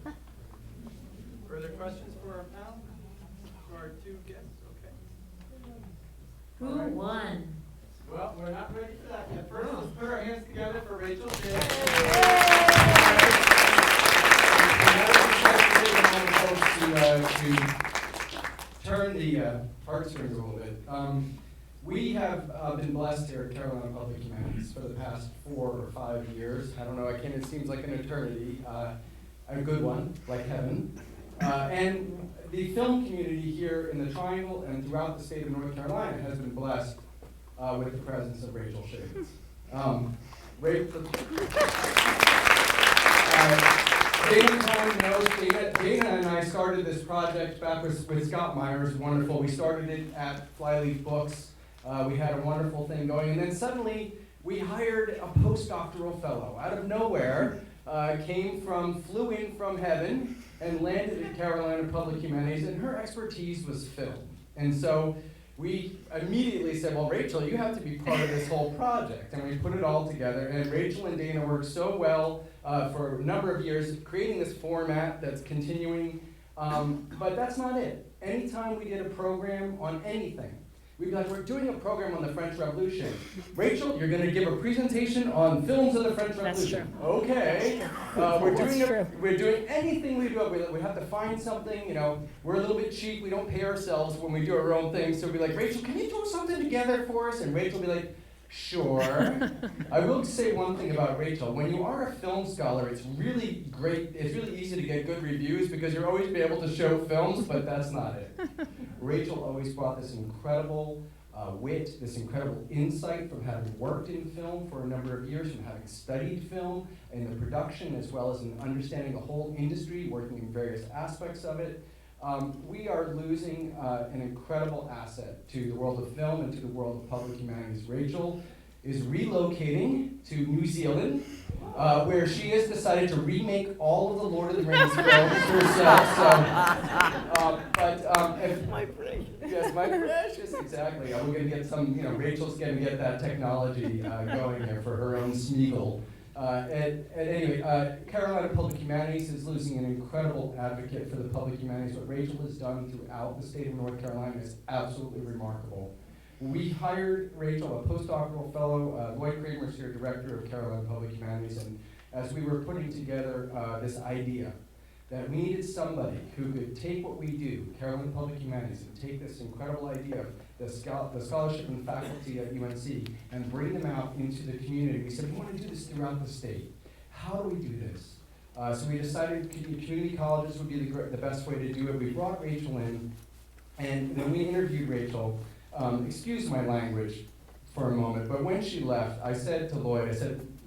Further questions for our panel? For our 2 guests? Okay. Who won? Well, we're not ready for that yet. First, let's put our hands together for Rachel. To turn the heartstrings a little bit. We have been blessed here at Carolina Public Humanities for the past 4 or 5 years. I don't know, it seems like an eternity. A good one, like heaven. And the film community here in the Triangle and throughout the state of North Carolina has been blessed with the presence of Rachel Schaevitz. Dana Cohen knows, Dana and I started this project back with Scott Myers, wonderful. We started it at Flyleaf Books. We had a wonderful thing going, and then suddenly we hired a postdoctoral fellow out of nowhere, flew in from heaven and landed at Carolina Public Humanities, and her expertise was film. And so we immediately said, well, Rachel, you have to be part of this whole project. And we put it all together, and Rachel and Dana worked so well for a number of years, creating this format that's continuing. But that's not it. Anytime we did a program on anything, we'd be like, we're doing a program on the French Revolution. Rachel, you're going to give a presentation on films of the French Revolution. That's true. Okay. We're doing anything we do. We have to find something. You know, we're a little bit cheap. We don't pay ourselves when we do our own thing. So we'd be like, Rachel, can you do something together for us? And Rachel would be like, sure. I will say one thing about Rachel. When you are a film scholar, it's really great. It's really easy to get good reviews because you're always be able to show films, but that's not it. Rachel always brought this incredible wit, this incredible insight from having worked in film for a number of years, from having studied film and the production, as well as in understanding the whole industry, working in various aspects of it. We are losing an incredible asset to the world of film and to the world of public humanities. Rachel is relocating to New Zealand, where she has decided to remake all of the Lord of the Rings films herself. My precious. Yes, my precious, exactly. We're going to get some, Rachel's going to get that technology going there for her own Smeagol. Anyway, Carolina Public Humanities is losing an incredible advocate for the public humanities. What Rachel has done throughout the state of North Carolina is absolutely remarkable. We hired Rachel, a postdoctoral fellow. Lloyd Kramer's here, director of Carolina Public Humanities, and as we were putting together this idea that we needed somebody who could take what we do, Carolina Public Humanities, and take this incredible idea of the scholarship and faculty at UNC and bring them out into the community. We said, we want to do this throughout the state. How do we do this? So we decided community colleges would be the best way to do it. We brought Rachel in, and when we interviewed Rachel, excuse my language for a moment, but when she left, I said to Lloyd,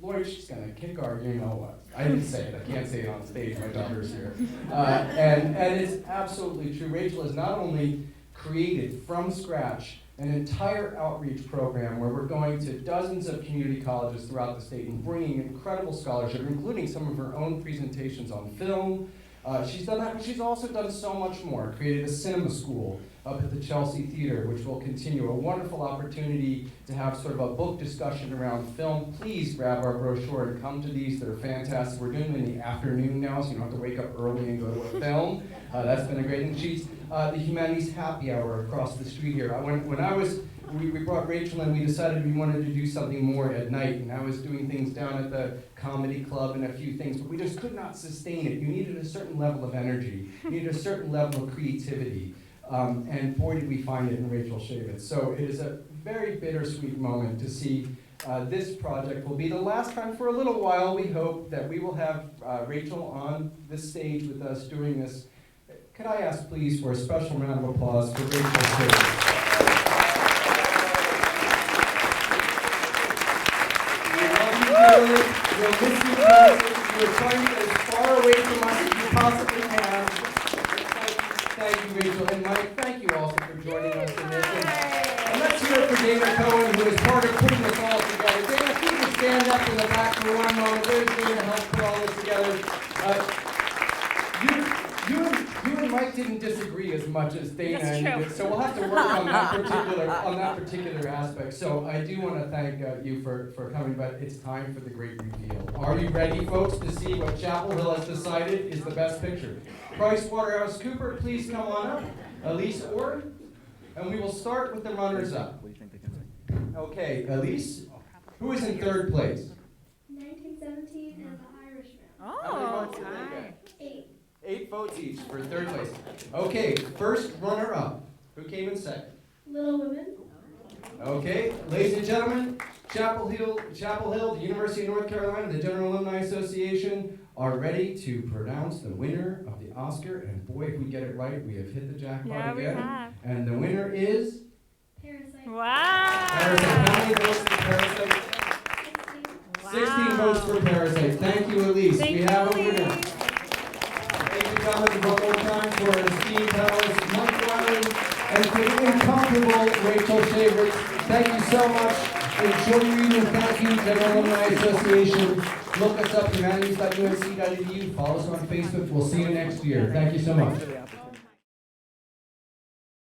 Lloyd, she's going to kick our you-know-what. I didn't say it. I can't say it on stage. My daughter's here. And it's absolutely true. Rachel has not only created from scratch an entire outreach program where we're going to dozens of community colleges throughout the state and bringing incredible scholarship, including some of her own presentations on film. She's done that, but she's also done so much more. Created a cinema school up at the Chelsea Theater, which will continue. A wonderful opportunity to have sort of a book discussion around film. Please grab our brochure and come to these. They're fantastic. We're doing them in the afternoon now, so you don't have to wake up early and go to a film. That's been a great thing. She's the Humanities Happy Hour across the street here. We brought Rachel and we decided we wanted to do something more at night, and I was doing things down at the comedy club and a few things, but we just could not sustain it. You needed a certain level of energy. You needed a certain level of creativity. And boy, did we find it in Rachel Schaevitz. So it is a very bittersweet moment to see this project will be the last time for a little while. We hope that we will have Rachel on the stage with us doing this. Could I ask, please, for a special round of applause for Rachel Schaevitz? We'll miss you guys. You're trying to get as far away from us as you possibly can. Thank you, Rachel. And Mike, thank you also for joining us in this. And let's hear it for Dana Cohen, who is part of putting this all together. Dana, if you can stand up in the back for one moment. There's Dana to help put all this together. You and Mike didn't disagree as much as Dana and you, so we'll have to work on that particular aspect. So I do want to thank you for coming, but it's time for the great reveal. Are you ready, folks, to see what Chapel Hill has decided is the best picture? PricewaterhouseCoopers, please come on up. Elise Orr, and we will start with the runners-up. Okay, Elise, who is in third place? 1917 and The Irishman. Oh, time. 8. 8 votes each for third place. Okay, first runner-up. Who came in second? Little Women. Okay, ladies and gentlemen, Chapel Hill, the University of North Carolina, the General Alumni Association are ready to pronounce the winner of the Oscar. And boy, if we get it right, we have hit the jackpot again. We have. And the winner is? Parasite. Wow. Parasite. How many votes for Parasite? 16 votes for Parasite. Thank you, Elise. We have a winner. round of vocal time for our esteemed panelists, Mike Wiley and the incomparable Rachel Schaevitz. Thank you so much. Enjoy your evening. Thank you, General Alumni Association. Look us up, humanities.unc.edu. Follow us on Facebook. We'll see you next year. Thank you so much.